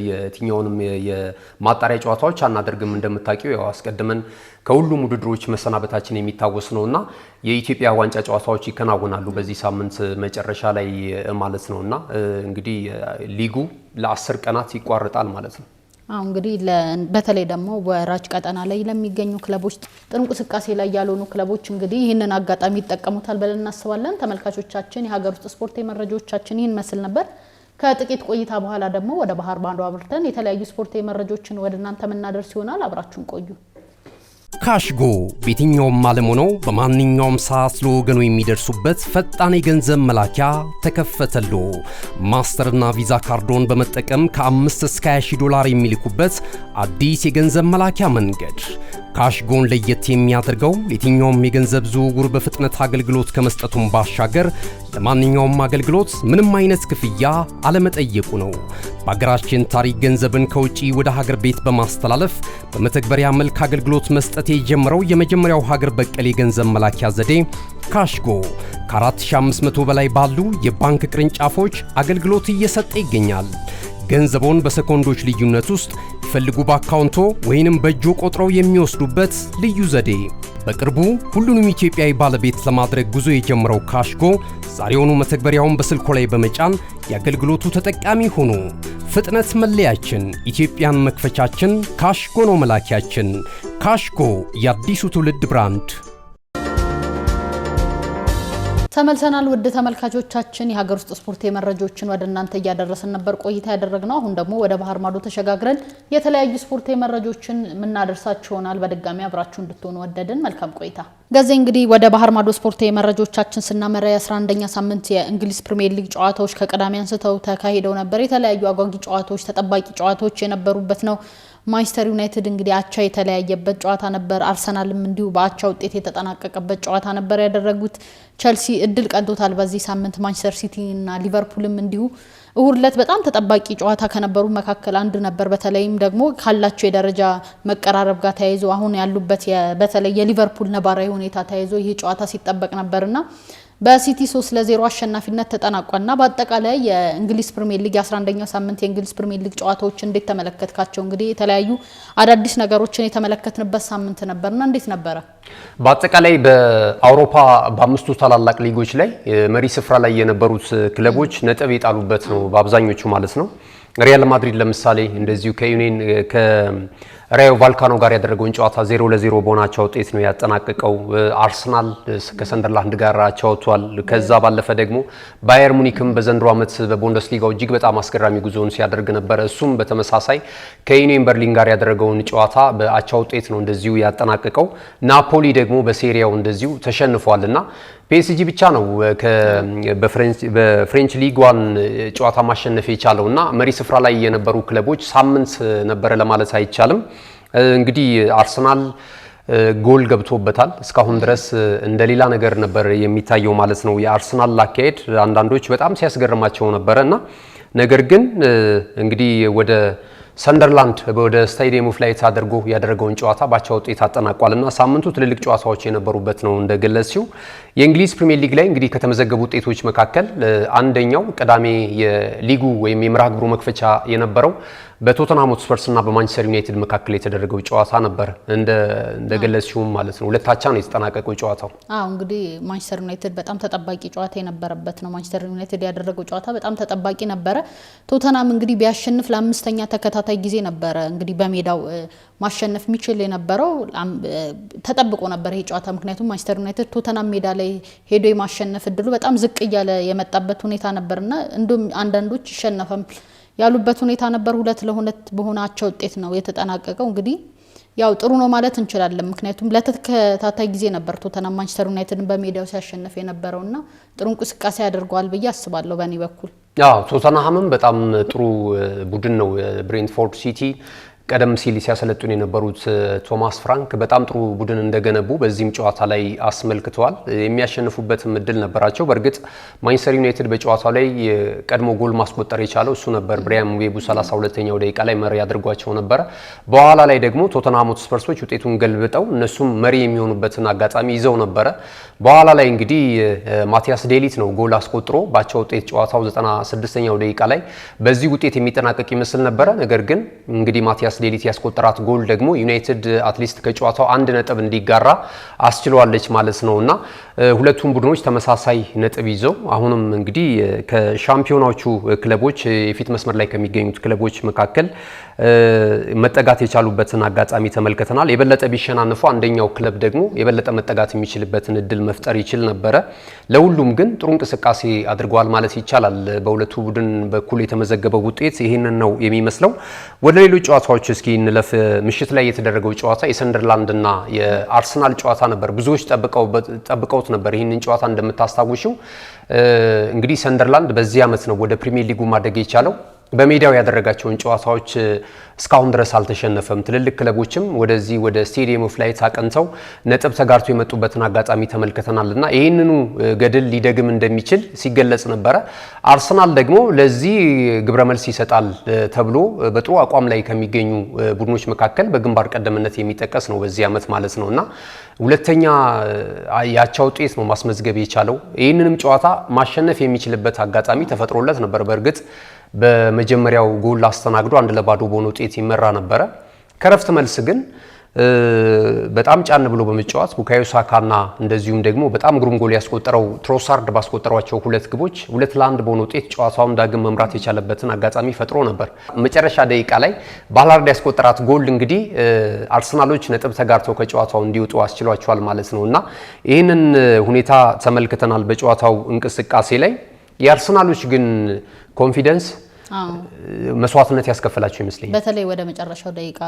የትኛውንም የማጣሪያ ጨዋታዎች አናደርግም። እንደምታውቂው ያው አስቀድመን ከሁሉም ውድድሮች መሰናበታችን የሚታወስ ነውና የኢትዮጵያ ዋንጫ ጨዋታዎች ይከናወናሉ በዚህ ሳምንት መጨረሻ ላይ ማለት ነውና እንግዲህ ሊጉ ለ10 ቀናት ይቋረጣል ማለት ነው። እንግዲህ በተለይ ደግሞ ወራጅ ቀጠና ላይ ለሚገኙ ክለቦች ጥሩ እንቅስቃሴ ላይ ያልሆኑ ክለቦች እንግዲህ ይህንን አጋጣሚ ይጠቀሙታል ብለን እናስባለን። ተመልካቾቻችን የሀገር ውስጥ ስፖርት መረጃዎቻችን ይህን መስል ነበር። ከጥቂት ቆይታ በኋላ ደግሞ ወደ ባህር ማዶ አብርተን የተለያዩ ስፖርት መረጃዎችን ወደ እናንተ የምናደርስ ይሆናል። አብራችሁን ቆዩ። ካሽጎ በየትኛውም ዓለም ሆነው በማንኛውም ሰዓት ለወገኑ የሚደርሱበት ፈጣን የገንዘብ መላኪያ ተከፈተሎ። ማስተርና ቪዛ ካርዶን በመጠቀም ከ5 እስከ 20 ዶላር የሚልኩበት አዲስ የገንዘብ መላኪያ መንገድ። ካሽጎን ለየት የሚያደርገው የትኛውም የገንዘብ ዝውውር በፍጥነት አገልግሎት ከመስጠቱም ባሻገር ለማንኛውም አገልግሎት ምንም አይነት ክፍያ አለመጠየቁ ነው። በሀገራችን ታሪክ ገንዘብን ከውጪ ወደ ሀገር ቤት በማስተላለፍ በመተግበሪያ መልክ አገልግሎት መስጠት የጀመረው የመጀመሪያው ሀገር በቀል የገንዘብ መላኪያ ዘዴ ካሽጎ ከ4500 በላይ ባሉ የባንክ ቅርንጫፎች አገልግሎት እየሰጠ ይገኛል። ገንዘቦን በሰኮንዶች ልዩነት ውስጥ ይፈልጉ በአካውንቶ ወይንም በእጆ ቆጥረው የሚወስዱበት ልዩ ዘዴ። በቅርቡ ሁሉንም ኢትዮጵያዊ ባለቤት ለማድረግ ጉዞ የጀመረው ካሽጎ ዛሬውኑ መተግበሪያውን በስልኮ ላይ በመጫን የአገልግሎቱ ተጠቃሚ ሆኑ። ፍጥነት መለያችን፣ ኢትዮጵያን መክፈቻችን፣ ካሽጎ ነው መላኪያችን። ካሽጎ የአዲሱ ትውልድ ብራንድ። ተመልሰናል። ውድ ተመልካቾቻችን የሀገር ውስጥ ስፖርት መረጃዎችን ወደ እናንተ እያደረስን ነበር ቆይታ ያደረግነው። አሁን ደግሞ ወደ ባህር ማዶ ተሸጋግረን የተለያዩ ስፖርት መረጃዎችን ምናደርሳችሁ ይሆናል። በድጋሚ አብራችሁ እንድትሆኑ ወደድን። መልካም ቆይታ። ጋዜ እንግዲህ ወደ ባህር ማዶ ስፖርት መረጃዎቻችን ስናመራ የ11ኛ ሳምንት የእንግሊዝ ፕሪሚየር ሊግ ጨዋታዎች ከቀዳሚ አንስተው ተካሂደው ነበር። የተለያዩ አጓጊ ጨዋታዎች፣ ተጠባቂ ጨዋታዎች የነበሩበት ነው። ማንቸስተር ዩናይትድ እንግዲህ አቻ የተለያየበት ጨዋታ ነበር። አርሰናልም እንዲሁ በአቻ ውጤት የተጠናቀቀበት ጨዋታ ነበር ያደረጉት። ቸልሲ እድል ቀንቶታል በዚህ ሳምንት። ማንቸስተር ሲቲ እና ሊቨርፑልም እንዲሁ እሁድ ዕለት በጣም ተጠባቂ ጨዋታ ከነበሩ መካከል አንድ ነበር። በተለይም ደግሞ ካላቸው የደረጃ መቀራረብ ጋር ተያይዞ አሁን ያሉበት በተለይ የሊቨርፑል ነባራዊ ሁኔታ ተያይዞ ይህ ጨዋታ ሲጠበቅ ነበርና በሲቲ 3-0 አሸናፊነት ተጠናቋልና በአጠቃላይ የእንግሊዝ ፕሪሚየር ሊግ 11ኛው ሳምንት የእንግሊዝ ፕሪሚየር ሊግ ጨዋታዎች እንዴት ተመለከትካቸው? እንግዲህ የተለያዩ አዳዲስ ነገሮችን የተመለከትንበት ሳምንት ነበርና እንዴት ነበረ? በአጠቃላይ በአውሮፓ በአምስቱ ታላላቅ ሊጎች ላይ መሪ ስፍራ ላይ የነበሩት ክለቦች ነጥብ የጣሉበት ነው በአብዛኞቹ ማለት ነው። ሪያል ማድሪድ ለምሳሌ እንደዚሁ ከራዮ ቫልካኖ ጋር ያደረገውን ጨዋታ 0-0 በሆናቸው ውጤት ነው ያጠናቀቀው። አርሰናል ከሰንደርላንድ ጋር አቻ ወጥቷል። ከዛ ባለፈ ደግሞ ባየር ሙኒክም በዘንድሮ ዓመት በቡንደስሊጋው እጅግ በጣም አስገራሚ ጉዞውን ሲያደርግ ነበር። እሱም በተመሳሳይ ከዩኒየን በርሊን ጋር ያደረገውን ጨዋታ በአቻ ውጤት ነው እንደዚሁ ያጠናቀቀው። ናፖሊ ደግሞ በሴሪያው እንደዚሁ ተሸንፏልና ፒኤስጂ ብቻ ነው በፍሬንች ሊግ 1 ጨዋታ ማሸነፍ የቻለውና መሪ ስፍራ ላይ የነበሩ ክለቦች ሳምንት ነበረ ለማለት አይቻልም። እንግዲህ አርሰናል ጎል ገብቶበታል። እስካሁን ድረስ እንደሌላ ነገር ነበር የሚታየው ማለት ነው። የአርሰናል አካሄድ አንዳንዶች በጣም ሲያስገርማቸው ነበረና ነገር ግን እንግዲህ ወደ ሰንደርላንድ ወደ ስታዲየም ኦፍ ላይት አድርጎ ያደረገውን ጨዋታ ባቻ ውጤት አጠናቋልና ሳምንቱ ትልልቅ ጨዋታዎች የነበሩበት ነው እንደገለጽው። የእንግሊዝ ፕሪሚየር ሊግ ላይ እንግዲህ ከተመዘገቡ ውጤቶች መካከል አንደኛው ቅዳሜ የሊጉ ወይም የመርሃ ግብሩ መክፈቻ የነበረው በቶተንሃም ሆትስፐርስ እና በማንቸስተር ዩናይትድ መካከል የተደረገው ጨዋታ ነበር እንደገለጽው ማለት ነው። ሁለታቻ ነው የተጠናቀቀው ጨዋታው። እንግዲህ ማንቸስተር ዩናይትድ በጣም ተጠባቂ ጨዋታ የነበረበት ነው። ማንቸስተር ዩናይትድ ያደረገው ጨዋታ በጣም ተጠባቂ ነበረ። ቶተንሃም እንግዲህ ቢያሸንፍ ለአምስተኛ ተከታታይ ለተከታታይ ጊዜ ነበረ እንግዲህ በሜዳው ማሸነፍ የሚችል የነበረው ተጠብቆ ነበር ይሄ ጨዋታ። ምክንያቱም ማንቸስተር ዩናይትድ ቶተናም ሜዳ ላይ ሄዶ የማሸነፍ እድሉ በጣም ዝቅ እያለ የመጣበት ሁኔታ ነበርና እንዲሁም አንዳንዶች ይሸነፋል ያሉበት ሁኔታ ነበር። 2-2 በሆናቸው ውጤት ነው የተጠናቀቀው። እንግዲህ ያው ጥሩ ነው ማለት እንችላለን። ምክንያቱም ለተከታታይ ጊዜ ነበር ቶተናም ማንቸስተር ዩናይትድን በሜዳው ሲያሸነፍ የነበረውና ጥሩ እንቅስቃሴ ያደርገዋል ብዬ አስባለሁ በእኔ በኩል። ቶተንሃምም በጣም ጥሩ ቡድን ነው። ብሬንትፎርድ ሲቲ ቀደም ሲል ሲያሰለጡን የነበሩት ቶማስ ፍራንክ በጣም ጥሩ ቡድን እንደገነቡ በዚህም ጨዋታ ላይ አስመልክተዋል። የሚያሸንፉበትም እድል ነበራቸው። በእርግጥ ማንቸስተር ዩናይትድ በጨዋታው ላይ ቀድሞ ጎል ማስቆጠር የቻለው እሱ ነበር። ብሪያም ዌቡ 32ኛው ደቂቃ ላይ መሪ አድርጓቸው ነበር። በኋላ ላይ ደግሞ ቶተንሃም ሆትስፐርሶች ውጤቱን ገልብጠው እነሱም መሪ የሚሆኑበትን አጋጣሚ ይዘው ነበረ። በኋላ ላይ እንግዲህ ማቲያስ ዴሊት ነው ጎል አስቆጥሮ ባቻ ውጤት ጨዋታው 96ኛው ደቂቃ ላይ በዚህ ውጤት የሚጠናቀቅ ይመስል ነበረ። ነገር ግን እንግዲህ ማቲያስ ዴሊት ያስቆጠራት ጎል ደግሞ ዩናይትድ አትሊስት ከጨዋታው 1 ነጥብ እንዲጋራ አስችሏለች ማለት ነውና ሁለቱም ቡድኖች ተመሳሳይ ነጥብ ይዘው አሁንም እንግዲህ ከሻምፒዮናዎቹ ክለቦች የፊት መስመር ላይ ከሚገኙት ክለቦች መካከል መጠጋት የቻሉበትን አጋጣሚ ተመልክተናል። የበለጠ ቢሸናነፉ አንደኛው ክለብ ደግሞ የበለጠ መጠጋት የሚችልበትን እድል መፍጠር ይችል ነበረ። ለሁሉም ግን ጥሩ እንቅስቃሴ አድርገዋል ማለት ይቻላል። በሁለቱ ቡድን በኩል የተመዘገበው ውጤት ይህንን ነው የሚመስለው። ወደ ሌሎች ጨዋታዎች እስኪ እንለፍ። ምሽት ላይ የተደረገው ጨዋታ የሰንደርላንድና የአርሰናል ጨዋታ ነበር። ብዙዎች ጠብቀውት ነበር ይህንን ጨዋታ። እንደምታስታውሽው እንግዲህ ሰንደርላንድ በዚህ ዓመት ነው ወደ ፕሪሚየር ሊጉ ማደግ የቻለው። በሜዳው ያደረጋቸውን ጨዋታዎች እስካሁን ድረስ አልተሸነፈም። ትልልቅ ክለቦችም ወደዚህ ወደ ስቴዲየም ኦፍ ላይት አቀንተው ነጥብ ተጋርቶ የመጡበትን አጋጣሚ ተመልክተናልና ይህንኑ ገድል ሊደግም እንደሚችል ሲገለጽ ነበረ። አርሰናል ደግሞ ለዚህ ግብረ መልስ ይሰጣል ተብሎ በጥሩ አቋም ላይ ከሚገኙ ቡድኖች መካከል በግንባር ቀደምነት የሚጠቀስ ነው በዚህ ዓመት ማለት ነውና ሁለተኛ ያቻ ውጤት ነው ማስመዝገብ የቻለው። ይህንንም ጨዋታ ማሸነፍ የሚችልበት አጋጣሚ ተፈጥሮለት ነበር። በእርግጥ በመጀመሪያው ጎል አስተናግዶ 1-0 በሆነ ውጤት ይመራ ነበረ። ከረፍት መልስ ግን በጣም ጫን ብሎ በመጫወት ቡካዮ ሳካና እንደዚሁም ደግሞ በጣም ግሩም ጎል ያስቆጠረው ትሮሳርድ ባስቆጠሯቸው 2 ግቦች 2-1 በሆነ ውጤት ጨዋታውን ዳግም መምራት የቻለበትን አጋጣሚ ፈጥሮ ነበር። መጨረሻ ደቂቃ ላይ ባላርድ ያስቆጠራት ጎል እንግዲህ አርሰናሎች ነጥብ ተጋርተው ከጨዋታው እንዲወጡ አስችሏቸዋል ማለት ነውና ይህንን ሁኔታ ተመልክተናል በጨዋታው እንቅስቃሴ ላይ። የአርሰናሎች ግን ኮንፊደንስ መስዋዕትነት ያስከፈላቸው ይመስለኛል። በተለይ ወደ መጨረሻው ደቂቃ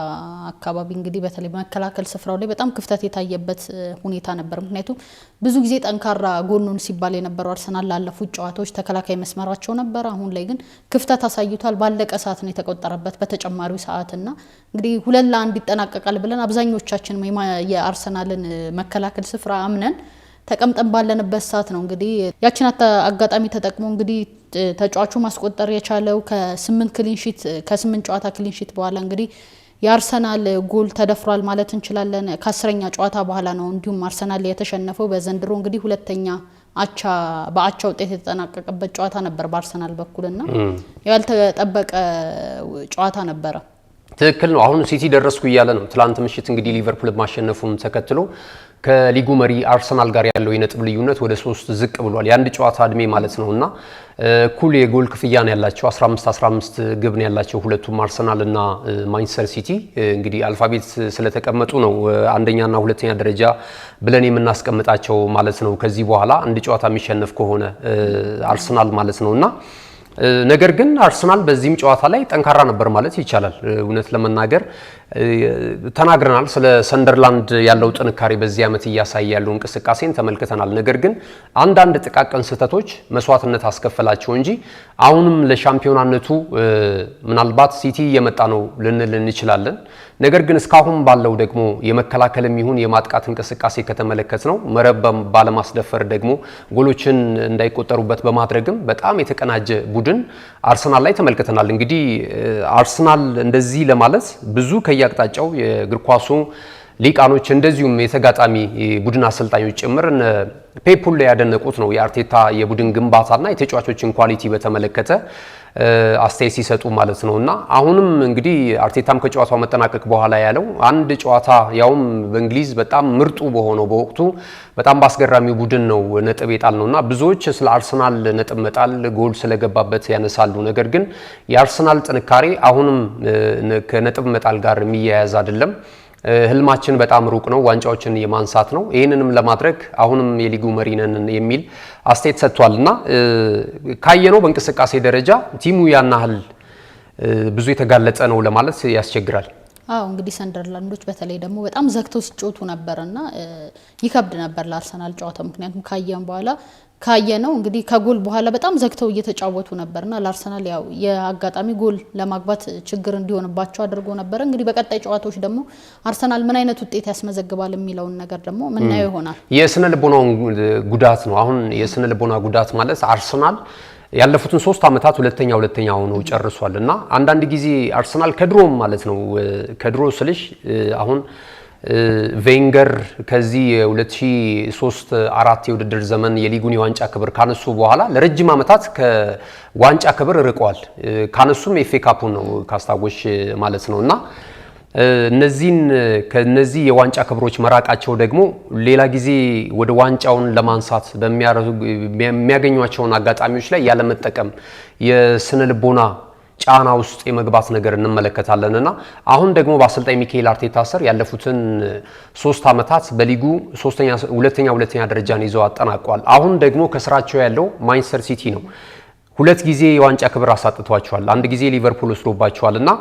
አካባቢ እንግዲህ በተለይ በመከላከል ስፍራው ላይ በጣም ክፍተት የታየበት ሁኔታ ነበር። ምክንያቱም ብዙ ጊዜ ጠንካራ ጎኑን ሲባል የነበረው አርሰናል ላለፉት ጨዋታዎች ተከላካይ መስመራቸው ነበር። አሁን ላይ ግን ክፍተት አሳይቷል። ባለቀ ሰዓት ነው የተቆጠረበት በተጨማሪው ሰዓትና እንግዲህ 2-1 ይጠናቀቃል ብለን አብዛኞቻችን የአርሰናልን መከላከል ስፍራ አምነን ተቀምጠን ባለንበት ሰዓት ነው እንግዲህ ያቺን አጋጣሚ ተጠቅሞ እንግዲህ ተጫዋቹ ማስቆጠር የቻለው ከ8 ጨዋታ ክሊንሺት በኋላ እንግዲህ የአርሰናል ጎል ተደፍሯል ማለት እንችላለን። ከ10ኛ ጨዋታ በኋላ ነው እንዲሁም አርሰናል የተሸነፈው። በዘንድሮ እንግዲህ ሁለተኛ በአቻ ውጤት የተጠናቀቀበት ጨዋታ ነበር በአርሰናል በኩልና ያልተጠበቀ ጨዋታ ነበረ። ትክክል ነው። አሁን ሲቲ ደረስኩ እያለ ነው። ትላንት ምሽት እንግዲህ ሊቨርፑል ማሸነፉን ተከትሎ ከሊጉ መሪ አርሰናል ጋር ያለው የነጥብ ልዩነት ወደ 3 ዝቅ ብሏል። የአንድ ጨዋታ እድሜ ማለት ነውና እኩል የጎል ክፍያ ነው ያላቸው። 15 ግብ ነው ያላቸው ሁለቱም አርሰናል እና ማንቸስተር ሲቲ። እንግዲህ አልፋቤት ስለተቀመጡ ነው አንደኛና ሁለተኛ ደረጃ ብለን የምናስቀምጣቸው ማለት ነው። ከዚህ በኋላ አንድ ጨዋታ የሚሸነፍ ከሆነ አርሰናል ማለት ነውና ነገር ግን አርሰናል በዚህም ጨዋታ ላይ ጠንካራ ነበር ማለት ይቻላል። እውነት ለመናገር ተናግረናል። ስለ ሰንደርላንድ ያለው ጥንካሬ በዚህ ዓመት እያሳየ ያለው እንቅስቃሴን ተመልክተናል። ነገር ግን አንዳንድ ጥቃቅን ስህተቶች መስዋዕትነት አስከፈላቸው እንጂ አሁንም ለሻምፒዮናነቱ ምናልባት ሲቲ እየመጣ ነው ልንል እንችላለን። ነገር ግን እስካሁን ባለው ደግሞ የመከላከልም ይሁን የማጥቃት እንቅስቃሴ ከተመለከት ነው መረብ ባለማስደፈር ደግሞ ጎሎችን እንዳይቆጠሩበት በማድረግም በጣም የተቀናጀ ቡድን አርሰናል ላይ ተመልክተናል። እንግዲህ አርሰናል እንደዚህ ለማለት ብዙ ከያቅጣጫው የእግር ኳሱ ሊቃኖች እንደዚሁም የተጋጣሚ ቡድን አሰልጣኞች ጭምር ፔፑል ላይ ያደነቁት ነው የአርቴታ የቡድን ግንባታና የተጫዋቾችን ኳሊቲ በተመለከተ አስተያየት ሲሰጡ ማለት ነውና አሁንም እንግዲህ አርቴታም ከጨዋታው መጠናቀቅ በኋላ ያለው አንድ ጨዋታ ያውም በእንግሊዝ በጣም ምርጡ በሆነው በወቅቱ በጣም ባስገራሚው ቡድን ነው ነጥብ የጣል ነውና ብዙዎች ስለ አርሰናል ነጥብ መጣል ጎል ስለገባበት ያነሳሉ። ነገር ግን የአርሰናል ጥንካሬ አሁንም ከነጥብ መጣል ጋር የሚያያዝ አይደለም። ህልማችን በጣም ሩቅ ነው፣ ዋንጫዎችን የማንሳት ነው። ይህንንም ለማድረግ አሁንም የሊጉ መሪ ነን የሚል አስተያየት ሰጥቷልና ካየነው በእንቅስቃሴ ደረጃ ቲሙ ያናህል ብዙ የተጋለጸ ነው ለማለት ያስቸግራል። አዎ እንግዲህ ሰንደርላንዶች በተለይ ደግሞ በጣም ዘግተው ሲጫወቱ ነበርና ይከብድ ነበር ለአርሰናል ጨዋታው። ምክንያቱም ካየን በኋላ ካየነው እንግዲህ ከጎል በኋላ በጣም ዘግተው እየተጫወቱ ነበርና ለአርሰናል ያው የአጋጣሚ ጎል ለማግባት ችግር እንዲሆንባቸው አድርጎ ነበር። እንግዲህ በቀጣይ ጨዋታዎች ደግሞ አርሰናል ምን አይነት ውጤት ያስመዘግባል የሚለውን ነገር ደግሞ ምናየው ይሆናል። የስነ ልቦናው ጉዳት ነው። አሁን የስነ ልቦና ጉዳት ማለት አርሰናል ያለፉትን 3 አመታት ሁለተኛ ሆኖ ጨርሷል እና አንዳንድ ጊዜ አርሰናል ከድሮም ማለት ነው ከድሮ ስልሽ አሁን ቬንገር ከዚህ 2003-4 የውድድር ዘመን የሊጉን የዋንጫ ክብር ካነሱ በኋላ ለረጅም አመታት ከዋንጫ ክብር ርቀዋል። ካነሱም ኤፍ ኤ ካፑን ነው ካስታወሽ ማለት ነውና ከነዚህ የዋንጫ ክብሮች መራቃቸው ደግሞ ሌላ ጊዜ ወደ ዋንጫውን ለማንሳት በሚያገኟቸውን አጋጣሚዎች ላይ ያለመጠቀም የስነ ልቦና ጫና ውስጥ የመግባት ነገር እንመለከታለንና አሁን ደግሞ በአሰልጣኝ ሚካኤል አርቴታ ስር ያለፉትን 3 አመታት በሊጉ ሁለተኛ ደረጃን ይዘው አጠናቋል። አሁን ደግሞ ከስራቸው ያለው ማንቸስተር ሲቲ ነው። 2 ጊዜ የዋንጫ ክብር አሳጥቷቸዋል። 1 ጊዜ ሊቨርፑል ወስዶባቸዋልና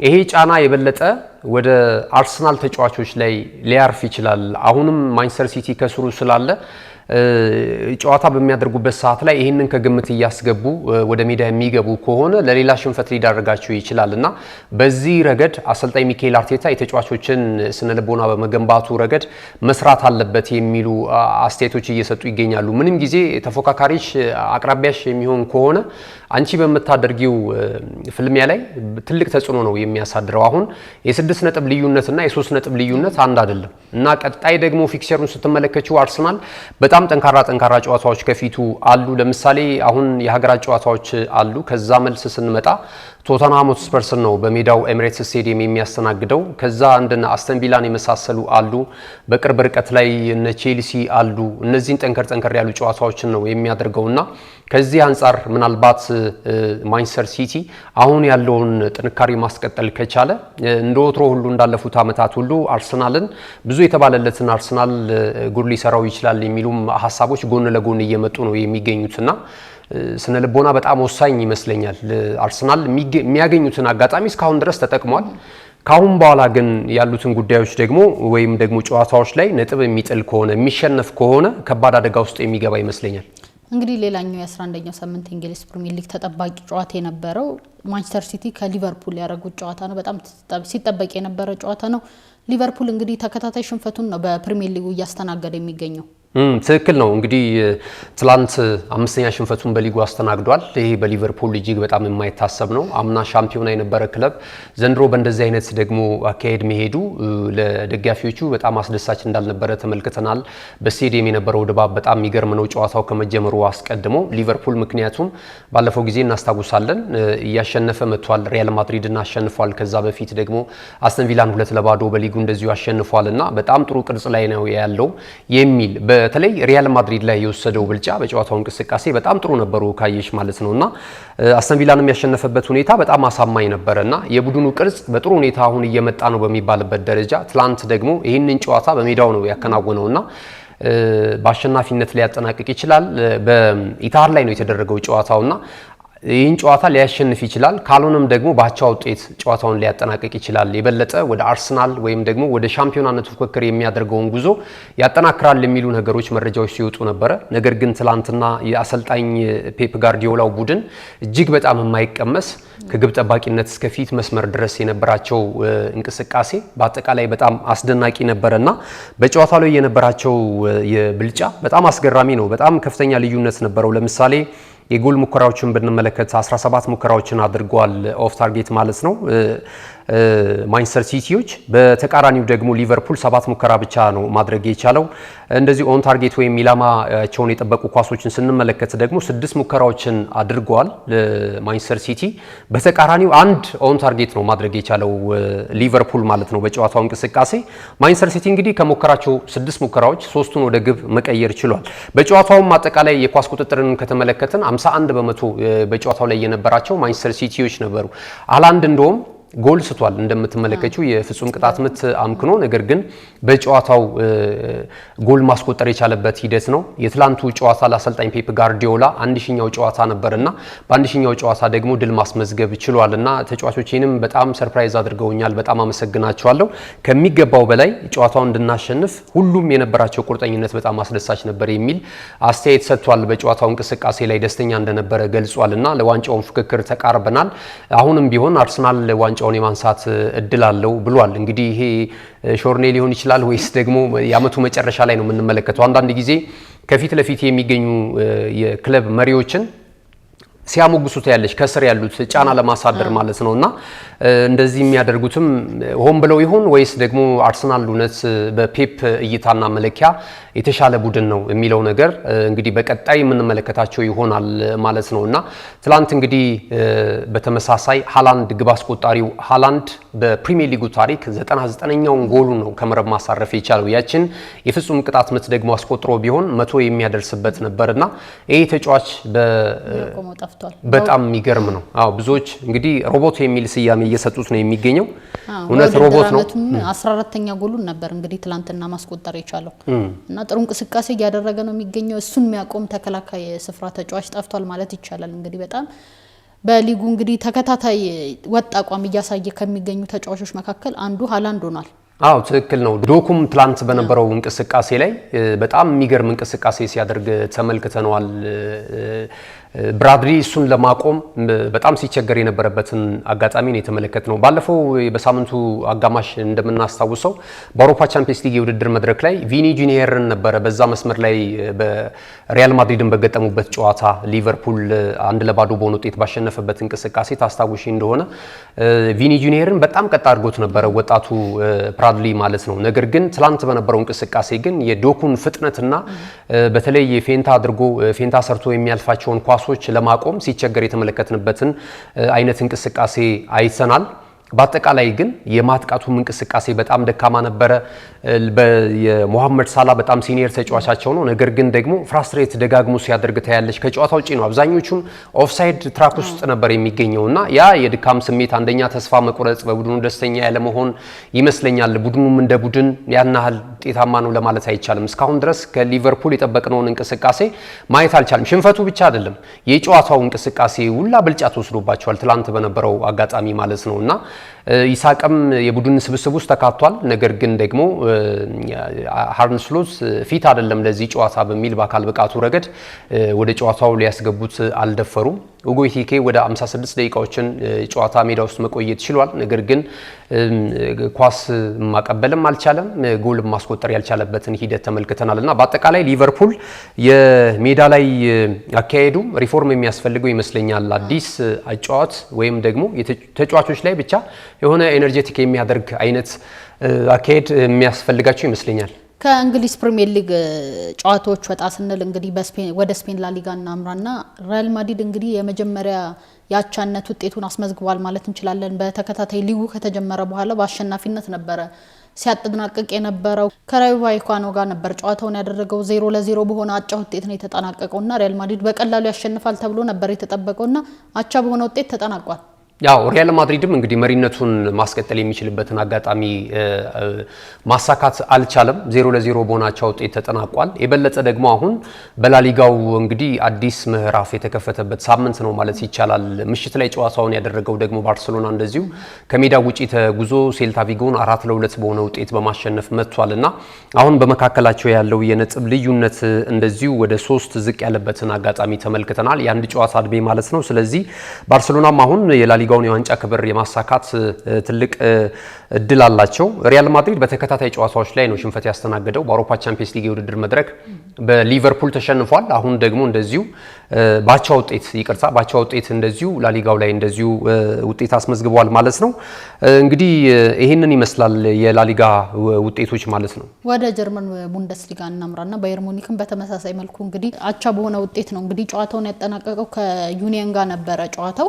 ይሄ ጫና የበለጠ ወደ አርሰናል ተጫዋቾች ላይ ሊያርፍ ይችላል። አሁንም ማንቸስተር ሲቲ ከስሩ ስላለ ጨዋታ በሚያደርጉበት ሰዓት ላይ ይህንን ከግምት እያስገቡ ወደ ሜዳ የሚገቡ ከሆነ ለሌላ ሽንፈት ሊዳርጋቸው ይችላልና በዚህ ረገድ አሰልጣኝ ሚካኤል አርቴታ የተጫዋቾችን ስነ ልቦና በመገንባቱ ረገድ መስራት አለበት የሚሉ አስተያየቶች እየሰጡ ይገኛሉ። ምንም ጊዜ ተፎካካሪሽ አቅራቢያሽ የሚሆን ከሆነ አንቺ በመታደርጊው ፍልሚያ ላይ ትልቅ ተጽዕኖ ነው የሚያሳድረው። አሁን የ6 ነጥብ ልዩነትና የ3 ነጥብ ልዩነት አንድ አይደለም እና ቀጣይ ደግሞ ፊክቸሩን ስትመለከቱ አርሰናል በጣም ጠንካራ ጨዋታዎች ከፊቱ አሉ። ለምሳሌ አሁን የሀገራት ጨዋታዎች አሉ። ከዛ መልስ ስንመጣ ቶተንሃም ሆትስፐርስን ነው በሜዳው ኤሚሬትስ ስቴዲየም የሚያስተናግደው። ከዛ እንደነ አስተን ቪላን የመሳሰሉ አሉ። በቅርብ ርቀት ላይ እነ ቼልሲ አሉ። እነዚህን ጠንከር ያሉ ጨዋታዎችን ነው የሚያደርገውና ከዚህ አንጻር ምናልባት ማንቸስተር ሲቲ አሁን ያለውን ጥንካሬ ማስቀጠል ከቻለ እንደ ወትሮ ሁሉ እንዳለፉት አመታት ሁሉ አርሰናልን ብዙ የተባለለትን አርሰናል ጉድ ሊሰራው ይችላል የሚሉም ሀሳቦች ጎን ለጎን እየመጡ ነው የሚገኙትና ስነ ልቦና በጣም ወሳኝ ይመስለኛል። አርሰናል የሚያገኙትን አጋጣሚ እስካሁን ድረስ ተጠቅሟል። ካሁን በኋላ ግን ያሉትን ጉዳዮች ደግሞ ወይም ደግሞ ጨዋታዎች ላይ ነጥብ የሚጥል ከሆነ የሚሸነፍ ከሆነ ከባድ አደጋ ውስጥ የሚገባ ይመስለኛል። እንግዲህ ሌላኛው የ11ኛው ሳምንት እንግሊዝ ፕሪሚየር ሊግ ተጠባቂ ጨዋታ የነበረው ማንቸስተር ሲቲ ከሊቨርፑል ያደረጉት ጨዋታ ነው። በጣም ሲጠበቅ የነበረ ጨዋታ ነው። ሊቨርፑል እንግዲህ ተከታታይ ሽንፈቱን ነው በፕሪሚየር ሊጉ እያስተናገደ የሚገኘው። ትክክል ነው። እንግዲህ ትላንት 5ኛ ሽንፈቱን በሊጉ አስተናግዷል። ይሄ በሊቨርፑል እጅግ በጣም የማይታሰብ ነው። አምና ሻምፒዮና የነበረ ክለብ ዘንድሮ በእንደዚህ አይነት ደግሞ አካሄድ መሄዱ ለደጋፊዎቹ በጣም አስደሳች እንዳልነበረ ተመልክተናል። በስቴዲየም የነበረው ድባብ በጣም የሚገርም ነው ጨዋታው ከመጀመሩ አስቀድሞ ሊቨርፑል። ምክንያቱም ባለፈው ጊዜ እናስታውሳለን እያሸነፈ መጥቷል። ሪያል ማድሪድን አሸንፏል። ከዛ በፊት ደግሞ አስተን ቪላን 2-0 በሊጉ እንደዚሁ አሸንፏልና በጣም ጥሩ ቅርጽ ላይ ነው ያለው የሚል በተለይ ሪያል ማድሪድ ላይ የወሰደው ብልጫ በጨዋታው እንቅስቃሴ በጣም ጥሩ ነበሩ ካየሽ ማለት ነውና አስተን ቪላንም ያሸነፈበት ሁኔታ በጣም አሳማኝ ነበረና የቡድኑ ቅርጽ በጥሩ ሁኔታ አሁን እየመጣ ነው በሚባልበት ደረጃ ትላንት ደግሞ ይህንን ጨዋታ በሜዳው ነው ያከናወነውና በአሸናፊነት ሊያጠናቅቅ ይችላል። በኢታሃድ ላይ ነው የተደረገው ጨዋታውና ይህን ጨዋታ ሊያሸንፍ ይችላል። ካልሆነም ደግሞ በአቻ ውጤት ጨዋታውን ሊያጠናቅቅ ይችላል። የበለጠ ወደ አርሰናል ወይም ደግሞ ወደ ሻምፒዮናነት ፉክክር የሚያደርገውን ጉዞ ያጠናክራል የሚሉ ነገሮች መረጃዎች ሲወጡ ነበረ። ነገር ግን ትላንትና የአሰልጣኝ ፔፕ ጋርዲዮላው ቡድን እጅግ በጣም የማይቀመስ ከግብ ጠባቂነት እስከ ፊት መስመር ድረስ የነበራቸው እንቅስቃሴ በአጠቃላይ በጣም አስደናቂ ነበረና በጨዋታው ላይ የነበራቸው የብልጫ በጣም አስገራሚ ነው። በጣም ከፍተኛ ልዩነት ነበረው። ለምሳሌ የጎል ሙከራዎችን ብንመለከት 17 ሙከራዎችን አድርጓል ኦፍ ታርጌት ማለት ነው። ማንቸስተር ሲቲዎች። በተቃራኒው ደግሞ ሊቨርፑል 7 ሙከራ ብቻ ነው ማድረግ የቻለው። እንደዚህ ኦን ታርጌት ወይም ኢላማቸውን የጠበቁ ኳሶችን ስንመለከት ደግሞ 6 ሙከራዎችን አድርገዋል ማንቸስተር ሲቲ። በተቃራኒው አንድ ኦን ታርጌት ነው ማድረግ የቻለው ሊቨርፑል ማለት ነው በጨዋታው እንቅስቃሴ። ማንቸስተር ሲቲ እንግዲህ ከሞከራቸው 6 ሙከራዎች 3ቱን ወደ ግብ መቀየር ችሏል። በጨዋታውም አጠቃላይ የኳስ ቁጥጥርን ከተመለከትን 51 በመቶ በጨዋታው ላይ የነበራቸው ማንቸስተር ሲቲዎች ነበሩ። ሃላንድ እንደውም ጎል ስቷል እንደምትመለከቱው የፍጹም ቅጣት ምት አምክኖ፣ ነገር ግን በጨዋታው ጎል ማስቆጠር የቻለበት ሂደት ነው። የትላንቱ ጨዋታ ለአሰልጣኝ ፔፕ ጋርዲዮላ 1000ኛው ጨዋታ ነበርና በ1000ኛው ጨዋታ ደግሞ ድል ማስመዝገብ ችሏልና ተጫዋቾቼንም በጣም ሰርፕራይዝ አድርገውኛል፣ በጣም አመሰግናቸዋለሁ። ከሚገባው በላይ ጨዋታውን እንድናሸንፍ ሁሉም የነበራቸው ቁርጠኝነት በጣም አስደሳች ነበር የሚል አስተያየት ሰጥቷል። በጨዋታው እንቅስቃሴ ላይ ደስተኛ እንደነበረ ገልጿልና ለዋንጫውን ፍክክር ተቃርበናል፣ አሁንም ቢሆን አርሰናል ዋንጫውን የማንሳት እድል አለው ብሏል። እንግዲህ ይሄ ሾርኔ ሊሆን ይችላል ወይስ ደግሞ የአመቱ መጨረሻ ላይ ነው የምንመለከተው። አንዳንድ ጊዜ ከፊት ለፊት የሚገኙ የክለብ መሪዎችን ሲያሞግሱት ያለች ከስር ያሉት ጫና ለማሳደር ማለት ነውና እንደዚህ የሚያደርጉትም ሆን ብለው ይሆን ወይስ ደግሞ አርሰናል እውነት በፔፕ እይታና መለኪያ የተሻለ ቡድን ነው የሚለው ነገር እንግዲህ በቀጣይ የምንመለከታቸው ይሆናል ማለት ነውና ትላንት እንግዲህ በተመሳሳይ ሃላንድ ግብ አስቆጣሪው ሃላንድ በፕሪሚየር ሊጉ ታሪክ 99ኛውን ጎሉ ነው ከመረብ ማሳረፍ የቻለው። ያችን የፍጹም ቅጣት ምት ደግሞ አስቆጥሮ ቢሆን 100 የሚያደርስበት ነበርና ይሄ ተጫዋች በጣም የሚገርም ነው። አዎ ብዙዎች እንግዲህ ሮቦት የሚል ስያሜ እየሰጡት ነው የሚገኘው። እውነት ሮቦት ነው። 14ኛ ጎሉን ነበር እንግዲህ ትላንትና ማስቆጠር የቻለው እና ጥሩ እንቅስቃሴ እያደረገ ነው የሚገኘው። እሱን የሚያቆም ተከላካይ ስፍራ ተጫዋች ጠፍቷል ማለት ይቻላል። እንግዲህ በጣም በሊጉ እንግዲህ ተከታታይ ወጥ አቋም እያሳየ ከሚገኙ ተጫዋቾች መካከል አንዱ ሃላንድ ሆኗል። አዎ ትክክል ነው። ዶኩም ትላንት በነበረው እንቅስቃሴ ላይ በጣም የሚገርም እንቅስቃሴ ሲያደርግ ተመልክተነዋል። ብራድሊ እሱን ለማቆም በጣም ሲቸገር የነበረበትን አጋጣሚ ነው የተመለከትነው። ባለፈው በሳምንቱ አጋማሽ እንደምናስታውሰው በአውሮፓ ቻምፒየንስ ሊግ የውድድር መድረክ ላይ ቪኒ ጁኒየርን ነበረ በዛ መስመር ላይ በሪያል ማድሪድን በገጠሙበት ጨዋታ ሊቨርፑል 1-0 በሆነ ውጤት ባሸነፈበት እንቅስቃሴ ታስታውሺ እንደሆነ ቪኒ ጁኒየርን በጣም ቀጥ አድርጎት ነበረ ወጣቱ ብራድሊ ማለት ነው። ነገር ግን ትላንት በነበረው እንቅስቃሴ ግን የዶኩን ፍጥነትና በተለይ ፌንታ አድርጎ ፌንታ ሰርቶ የሚያልፋቸውን ኳሶች ለማቆም ሲቸገር የተመለከትንበትን አይነት እንቅስቃሴ አይተናል። በአጠቃላይ ግን የማጥቃቱም እንቅስቃሴ በጣም ደካማ ነበረ። የሞሐመድ ሳላ በጣም ሲኒየር ተጫዋቻቸው ነው። ነገር ግን ደግሞ ፍራስትሬት ደጋግሞ ሲያደርግ ታያለች። ከጨዋታ ውጪ ነው አብዛኞቹም ኦፍሳይድ ትራክ ውስጥ ነበር የሚገኘውና ያ የድካም ስሜት አንደኛ ተስፋ መቁረጥ፣ በቡድኑ ደስተኛ ያለመሆን ይመስለኛል። ቡድኑም እንደ ቡድን ያን ያህል ውጤታማ ነው ለማለት አይቻልም። እስካሁን ድረስ ከሊቨርፑል የጠበቅነውን እንቅስቃሴ ማየት አልቻልም። ሽንፈቱ ብቻ አይደለም የጨዋታው እንቅስቃሴ ሁላ ብልጫ ተወስዶባቸዋል ትላንት በነበረው አጋጣሚ ማለት ነውና ኢሳቅም የቡድን ስብስብ ውስጥ ተካቷል። ነገር ግን ደግሞ አርነ ስሎት ፊት አይደለም ለዚህ ጨዋታ በሚል በአካል ብቃቱ ረገድ ወደ ጨዋታው ሊያስገቡት አልደፈሩም። ኡጎ ኢቲኬ ወደ 56 ደቂቃዎችን ጨዋታ ሜዳ ውስጥ መቆየት ችሏል። ነገር ግን ኳስ ማቀበልም አልቻለም፣ ጎል ማስቆጠር ያልቻለበትን ሂደት ተመልክተናልና በአጠቃላይ ሊቨርፑል የሜዳ ላይ አካሄዱ ሪፎርም የሚያስፈልገው ይመስለኛል። አዲስ አጫዋት ወይም ደግሞ ተጫዋቾች ላይ ብቻ የሆነ ኤነርጄቲክ የሚያደርግ አይነት አካሄድ የሚያስፈልጋቸው ይመስለኛል። ከእንግሊዝ ፕሪሚየር ሊግ ጨዋታዎች ወጣ ስንል እንግዲህ ወደ ስፔን ላሊጋ እናምራና ሪያል ማድሪድ እንግዲህ የመጀመሪያ ያቻነት ውጤቱን አስመዝግቧል ማለት እንችላለን። በተከታታይ ሊጉ ከተጀመረ በኋላ በአሸናፊነት ነበረ ሲያጠናቅቅ የነበረው። ከራዮ ቫይካኖ ጋር ነበር ጨዋታውን ያደረገው። 0-0 በሆነ አቻ ውጤት ነው የተጠናቀቀውና ሪያል ማድሪድ በቀላሉ ያሸንፋል ተብሎ ነበር የተጠበቀውና አቻ በሆነ ውጤት ተጠናቋል። ያው ሪያል ማድሪድም እንግዲህ መሪነቱን ማስቀጠል የሚችልበትን አጋጣሚ ማሳካት አልቻለም። 0-0 በሆናቸው ውጤት ተጠናቋል። የበለጠ ደግሞ አሁን በላሊጋው እንግዲህ አዲስ ምዕራፍ የተከፈተበት ሳምንት ነው ማለት ይቻላል። ምሽት ላይ ጨዋታውን ያደረገው ደግሞ ባርሴሎና እንደዚሁ ከሜዳ ውጪ ተጉዞ ሴልታ ቪጎን 4-2 በሆነ ውጤት በማሸነፍ መጥቷልና አሁን በመካከላቸው ያለው የነጥብ ልዩነት እንደዚሁ ወደ 3 ዝቅ ያለበትን አጋጣሚ ተመልክተናል። የአንድ ጨዋታ ዕድሜ ማለት ነው። ስለዚህ ባርሴሎናም አሁን የላሊጋው የላሊጋውን የዋንጫ ክብር የማሳካት ትልቅ እድል አላቸው። ሪያል ማድሪድ በተከታታይ ጨዋታዎች ላይ ነው ሽንፈት ያስተናገደው። በአውሮፓ ቻምፒየንስ ሊግ የውድድር መድረክ በሊቨርፑል ተሸንፏል። አሁን ደግሞ እንደዚሁ ባቻ ውጤት እንደዚሁ ላሊጋው ላይ እንደዚሁ ውጤት አስመዝግቧል ማለት ነው። እንግዲህ ይሄንን ይመስላል የላሊጋ ውጤቶች ማለት ነው። ወደ ጀርመን ቡንደስሊጋ እናምራና ባየር ሙኒክም በተመሳሳይ መልኩ እንግዲህ አቻ በሆነ ውጤት ነው እንግዲህ ጨዋታውን ያጠናቀቀው ከዩኒየን ጋር ነበረ ጨዋታው።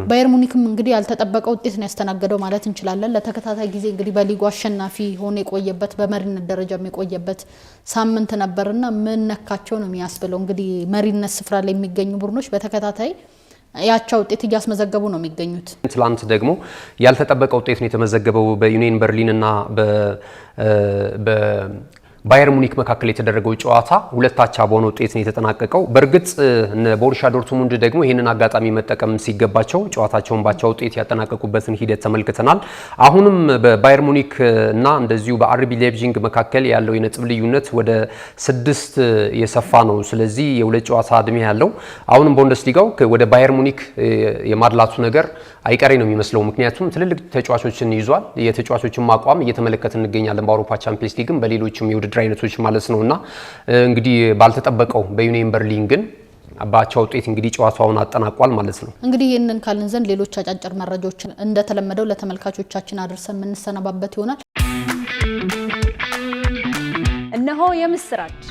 ባየር ሙኒክም እንግዲህ ያልተጠበቀ ውጤት ነው ያስተናገደው ማለት እንችላለን። ለተከታታይ ጊዜ እንግዲህ በሊጉ አሸናፊ ሆኖ የቆየበት በመሪነት ደረጃ የቆየበት ሳምንት ነበርና ምን ነካቸው ነው የሚያስብለው። እንግዲህ መሪነት ስፍራ ላይ የሚገኙ ቡድኖች በተከታታይ ያቻ ውጤት እያስመዘገቡ ነው የሚገኙት። ትላንት ደግሞ ያልተጠበቀ ውጤት ነው የተመዘገበው በዩኒየን በርሊን እና ባየር ሙኒክ መካከል የተደረገው ጨዋታ 2-2 በሆነ ውጤት ነው የተጠናቀቀው። በእርግጥ ቦሩሲያ ዶርትሙንድ ደግሞ ይህንን አጋጣሚ መጠቀም ሲገባቸው ጨዋታቸውን ባቻ ውጤት ያጠናቀቁበትን ሂደት ተመልክተናል። አሁንም በባየር ሙኒክ እና እንደዚሁ በአርቢ ሌፕዚግ መካከል ያለው የነጥብ ልዩነት ወደ 6 የሰፋ ነው። ስለዚህ የሁለት ጨዋታ እድሜ ያለው አሁንም ቡንደስሊጋው ወደ ባየር ሙኒክ የማድላቱ ነገር አይቀሬ ነው የሚመስለው። ምክንያቱም ትልልቅ ተጫዋቾችን ይዟል። የተጫዋቾችን ማቋም እየተመለከትን እንገኛለን በአውሮፓ ቻምፒየንስ ሊግም በሌሎችም የውድድር አይነቶች ማለት ነውና እንግዲህ ባልተጠበቀው በዩኒየን በርሊን ግን ባቻ ውጤት እንግዲህ ጨዋታውን አጠናቋል ማለት ነው። እንግዲህ ይህንን ካልን ዘንድ ሌሎች አጫጭር መረጃዎችን እንደተለመደው ለተመልካቾቻችን አድርሰን የምንሰነባበት ይሆናል። እነሆ የምስራች!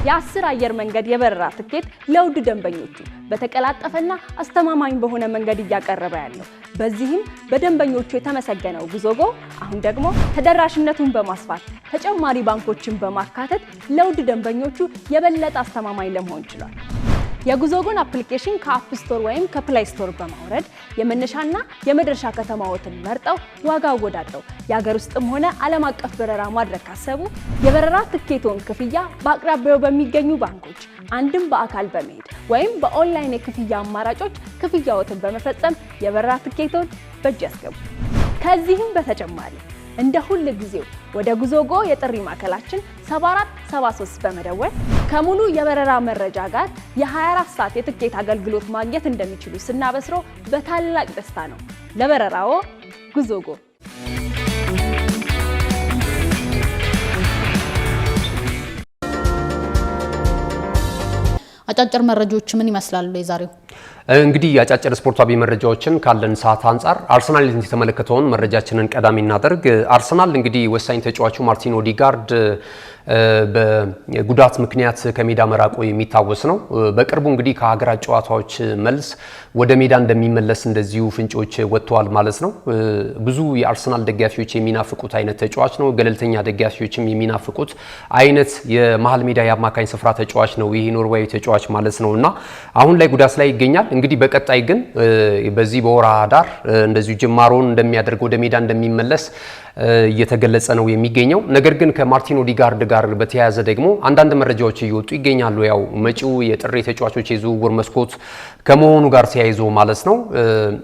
የ10 አየር መንገድ የበረራ ትኬት ለውድ ደንበኞቹ በተቀላጠፈና አስተማማኝ በሆነ መንገድ እያቀረበ ያለው በዚህም በደንበኞቹ የተመሰገነው ጉዞጎ አሁን ደግሞ ተደራሽነቱን በማስፋት ተጨማሪ ባንኮችን በማካተት ለውድ ደንበኞቹ የበለጠ አስተማማኝ ለመሆን ችሏል። የጉዞጎን አፕሊኬሽን ከአፕ ስቶር ወይም ከፕላይ ስቶር በማውረድ የመነሻና የመድረሻ ከተማዎትን መርጠው ዋጋ አወዳድረው የሀገር ውስጥም ሆነ ዓለም አቀፍ በረራ ማድረግ ካሰቡ የበረራ ትኬቶን ክፍያ በአቅራቢያው በሚገኙ ባንኮች አንድም በአካል በመሄድ ወይም በኦንላይን የክፍያ አማራጮች ክፍያዎትን በመፈጸም የበረራ ትኬቶን በእጅ ያስገቡ። ከዚህም በተጨማሪ እንደ ሁሉ ጊዜው ወደ ጉዞጎ የጥሪ ማዕከላችን 7473 በመደወል ከሙሉ የበረራ መረጃ ጋር የ24 ሰዓት የትኬት አገልግሎት ማግኘት እንደሚችሉ ስናበስሮ በታላቅ ደስታ ነው። ለበረራዎ ጉዞጎ። አጫጭር መረጃዎች ምን ይመስላሉ የዛሬው? እንግዲህ አጫጭር ስፖርታዊ መረጃዎችን ካለን ሰዓት አንጻር አርሰናልን የተመለከተውን መረጃችንን ቀዳሚ እናደርግ። አርሰናል እንግዲህ ወሳኝ ተጫዋቹ ማርቲን ኦዲጋርድ በጉዳት ምክንያት ከሜዳ መራቁ የሚታወስ ነው። በቅርቡ እንግዲህ ከሀገራት ጨዋታዎች መልስ ወደ ሜዳ እንደሚመለስ እንደዚሁ ፍንጮች ወጥተዋል ማለት ነው። ብዙ የአርሰናል ደጋፊዎች የሚናፍቁት አይነት ተጫዋች ነው። ገለልተኛ ደጋፊዎችም የሚናፍቁት አይነት የመሀል ሜዳ የአማካኝ ስፍራ ተጫዋች ነው ይህ ኖርዌያዊ ተጫዋች ማለት ነው እና አሁን ላይ ጉዳት ላይ ይገኛል። እንግዲህ በቀጣይ ግን በዚህ በወርሃ ዳር እንደዚሁ ጅማሮን እንደሚያደርግ ወደ ሜዳ እንደሚመለስ እየተገለጸ ነው የሚገኘው። ነገር ግን ከማርቲን ኦዲጋርድ ጋር በተያያዘ ደግሞ አንዳንድ መረጃዎች እየወጡ ይገኛሉ። ያው መጪው የጥር ተጫዋቾች የዝውውር መስኮት ከመሆኑ ጋር ተያይዞ ማለት ነው።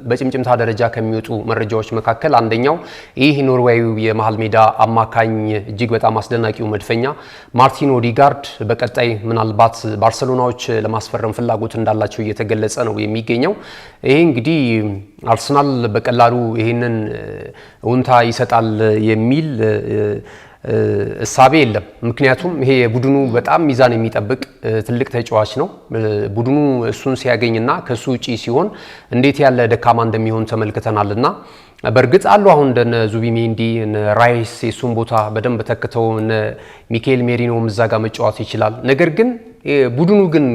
በጭምጭምታ ደረጃ ከሚወጡ መረጃዎች መካከል አንደኛው ይህ ኖርዌያዊው የመሃል ሜዳ አማካኝ እጅግ በጣም አስደናቂው መድፈኛ ማርቲን ኦዲጋርድ በቀጣይ ምናልባት ባርሰሎናዎች ለማስፈረም ፍላጎት እንዳላቸው እየተገለጸ ነው የሚገኘው። ይሄ እንግዲህ አርሰናል በቀላሉ ይሄንን እውንታ ይሰጣል የሚል እሳቤ የለም። ምክንያቱም ይሄ የቡድኑ በጣም ሚዛን የሚጠብቅ ትልቅ ተጫዋች ነው። ቡድኑ እሱን ሲያገኝና ከሱ ውጪ ሲሆን እንዴት ያለ ደካማ እንደሚሆን ተመልክተናልና በእርግጥ አሉ አሁን እንደነ ዙቢሜንዲ እነ ራይስ የሱን ቦታ በደንብ ተክተው እነ ሚካኤል ሜሪኖም እዛ ጋር መጫወት ይችላል። ነገር ግን ቡድኑ ግን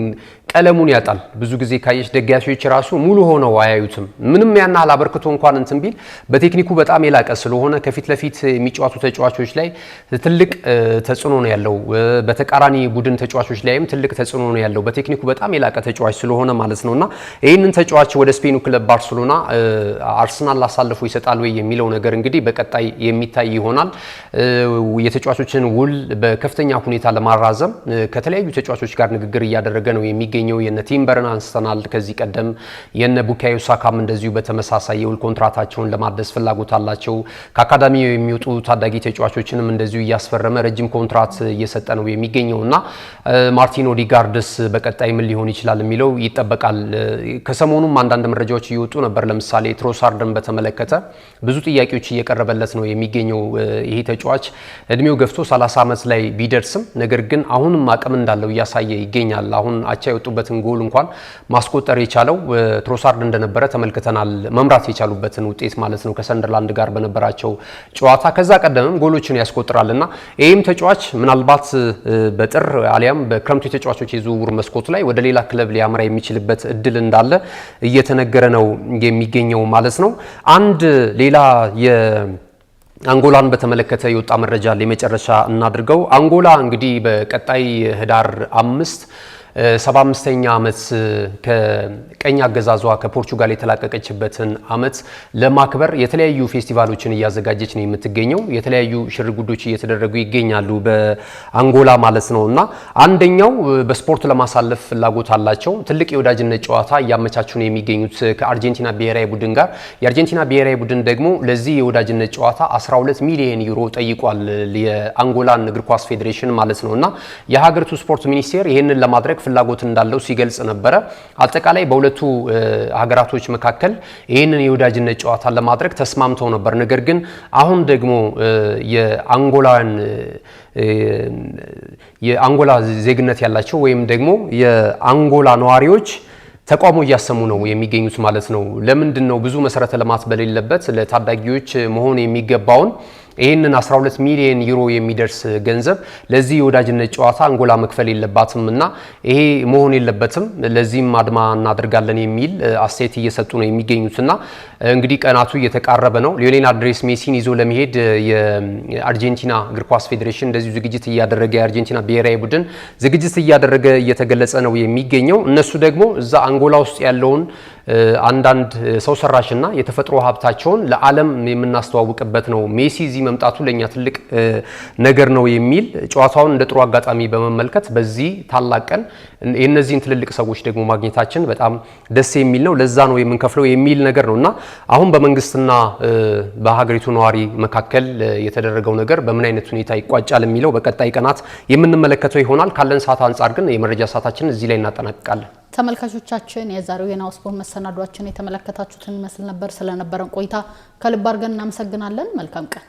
ቀለሙን ያጣል። ብዙ ጊዜ ካየሽ ደጋፊዎች ራሱ ሙሉ ሆነው አያዩትም። ምንም ያናል አበርክቶ እንኳን እንትን ቢል በቴክኒኩ በጣም የላቀ ስለሆነ ከፊት ለፊት የሚጫወቱ ተጫዋቾች ላይ ትልቅ ተጽዕኖ ነው ያለው። በተቃራኒ ቡድን ተጫዋቾች ላይም ትልቅ ተጽዕኖ ነው ያለው። በቴክኒኩ በጣም የላቀ ተጫዋች ስለሆነ ማለት ነውና ይህንን ተጫዋች ወደ ስፔኑ ክለብ ባርሴሎና አርሰናል አሳልፎ ይሰጣል ወይ የሚለው ነገር እንግዲህ በቀጣይ የሚታይ ይሆናል። የተጫዋቾችን ውል በከፍተኛ ሁኔታ ለማራዘም ከተለያዩ ተጫዋቾች ጋር ንግግር እያደረገ ነው የሚገኘው። የሚገኘው የነ ቲምበርን አንስተናል ከዚህ ቀደም የነ ቡካዮ ሳካም እንደዚሁ በተመሳሳይ የውል ኮንትራታቸውን ለማደስ ፍላጎት አላቸው ከአካዳሚው የሚወጡ ታዳጊ ተጫዋቾችንም እንደዚሁ እያስፈረመ ረጅም ኮንትራት እየሰጠ ነው የሚገኘውና ማርቲን ኦዲጋርድስ በቀጣይ ምን ሊሆን ይችላል የሚለው ይጠበቃል ከሰሞኑም አንዳንድ መረጃዎች እየወጡ ነበር ለምሳሌ ትሮሳርድን በተመለከተ ብዙ ጥያቄዎች እየቀረበለት ነው የሚገኘው ይሄ ተጫዋች እድሜው ገፍቶ 30 ዓመት ላይ ቢደርስም ነገር ግን አሁንም አቅም እንዳለው ያሳየ ይገኛል አሁን አቻ የወጡበትን ጎል እንኳን ማስቆጠር የቻለው ትሮሳርድ እንደነበረ ተመልክተናል መምራት የቻሉበትን ውጤት ማለት ነው ከሰንደርላንድ ጋር በነበራቸው ጨዋታ ከዛ ቀደምም ጎሎችን ያስቆጥራልና ይሄም ተጫዋች ምናልባት በጥር አሊያም በክረምቱ የተጫዋቾች የዝውውር መስኮት ላይ ወደ ሌላ ክለብ ሊያመራ የሚችልበት እድል እንዳለ እየተነገረ ነው የሚገኘው ማለት ነው አንድ ሌላ አንጎላን በተመለከተ የወጣ መረጃ ለመጨረሻ እናድርገው አንጎላ እንግዲህ በቀጣይ ህዳር 5 75ኛ ዓመት ከቀኝ አገዛዟ ከፖርቹጋል የተላቀቀችበትን ዓመት ለማክበር የተለያዩ ፌስቲቫሎችን እያዘጋጀች ነው የምትገኘው የተለያዩ ሽርጉዶች እየተደረጉ ይገኛሉ በአንጎላ ማለት ነውና አንደኛው በስፖርት ለማሳለፍ ፍላጎት አላቸው ትልቅ የወዳጅነት ጨዋታ እያመቻቹ ነው የሚገኙት ከአርጀንቲና ብሔራዊ ቡድን ጋር የአርጀንቲና ብሔራዊ ቡድን ደግሞ ለዚህ የወዳጅነት ጨዋታ 12 ሚሊዮን ዩሮ ጠይቋል የአንጎላን እግር ኳስ ፌዴሬሽን ማለት ነውና የሀገሪቱ ስፖርት ሚኒስቴር ይሄንን ለማድረግ ፍላጎት እንዳለው ሲገልጽ ነበር አጠቃላይ በሁለቱ ሀገራቶች መካከል ይሄንን የወዳጅነት ጨዋታ ለማድረግ ተስማምተው ነበር ነገር ግን አሁን ደግሞ የአንጎላ ዜግነት ያላቸው ወይም ደግሞ የአንጎላ ነዋሪዎች ተቋሙ እያሰሙ ነው የሚገኙት ማለት ነው ለምንድነው ብዙ መሰረተ ልማት በሌለበት ለታዳጊዎች መሆን የሚገባውን ይሄንን 12 ሚሊዮን ዩሮ የሚደርስ ገንዘብ ለዚህ የወዳጅነት ጨዋታ አንጎላ መክፈል የለባትምና ይሄ መሆን የለበትም ለዚህም አድማ እናደርጋለን የሚል አስተያየት እየሰጡ ነው የሚገኙትና እንግዲህ ቀናቱ እየተቃረበ ነው ሊዮኔል አንድሬስ ሜሲን ይዞ ለመሄድ የአርጀንቲና እግር ኳስ ፌዴሬሽን እንደዚህ ዝግጅት እያደረገ የአርጀንቲና ብሔራዊ ቡድን ዝግጅት እያደረገ እየተገለጸ ነው የሚገኘው እነሱ ደግሞ እዛ አንጎላ ውስጥ ያለውን አንዳንድ ሰው ሰራሽና የተፈጥሮ ሀብታቸውን ለዓለም የምናስተዋውቅበት ነው ሜሲ እዚህ መምጣቱ ለኛ ትልቅ ነገር ነው የሚል ጨዋታውን እንደ ጥሩ አጋጣሚ በመመልከት በዚህ ታላቅ ቀን የነዚህን ትልልቅ ሰዎች ደግሞ ማግኘታችን በጣም ደስ የሚል ነው ለዛ ነው የምንከፍለው የሚል ነገር ነውና አሁን በመንግስትና በሀገሪቱ ነዋሪ መካከል የተደረገው ነገር በምን አይነት ሁኔታ ይቋጫል የሚለው በቀጣይ ቀናት የምንመለከተው ይሆናል ካለን ሰዓት አንፃር ግን የመረጃ ሰዓታችን እዚህ ላይ እናጠናቅቃለን ተመልካቾቻችን የዛሬው የናሁ ስፖርት መሰናዷችን የተመለከታችሁትን ይመስል ነበር ስለነበረን ቆይታ ከልብ አድርገን እናመሰግናለን መልካም ቀን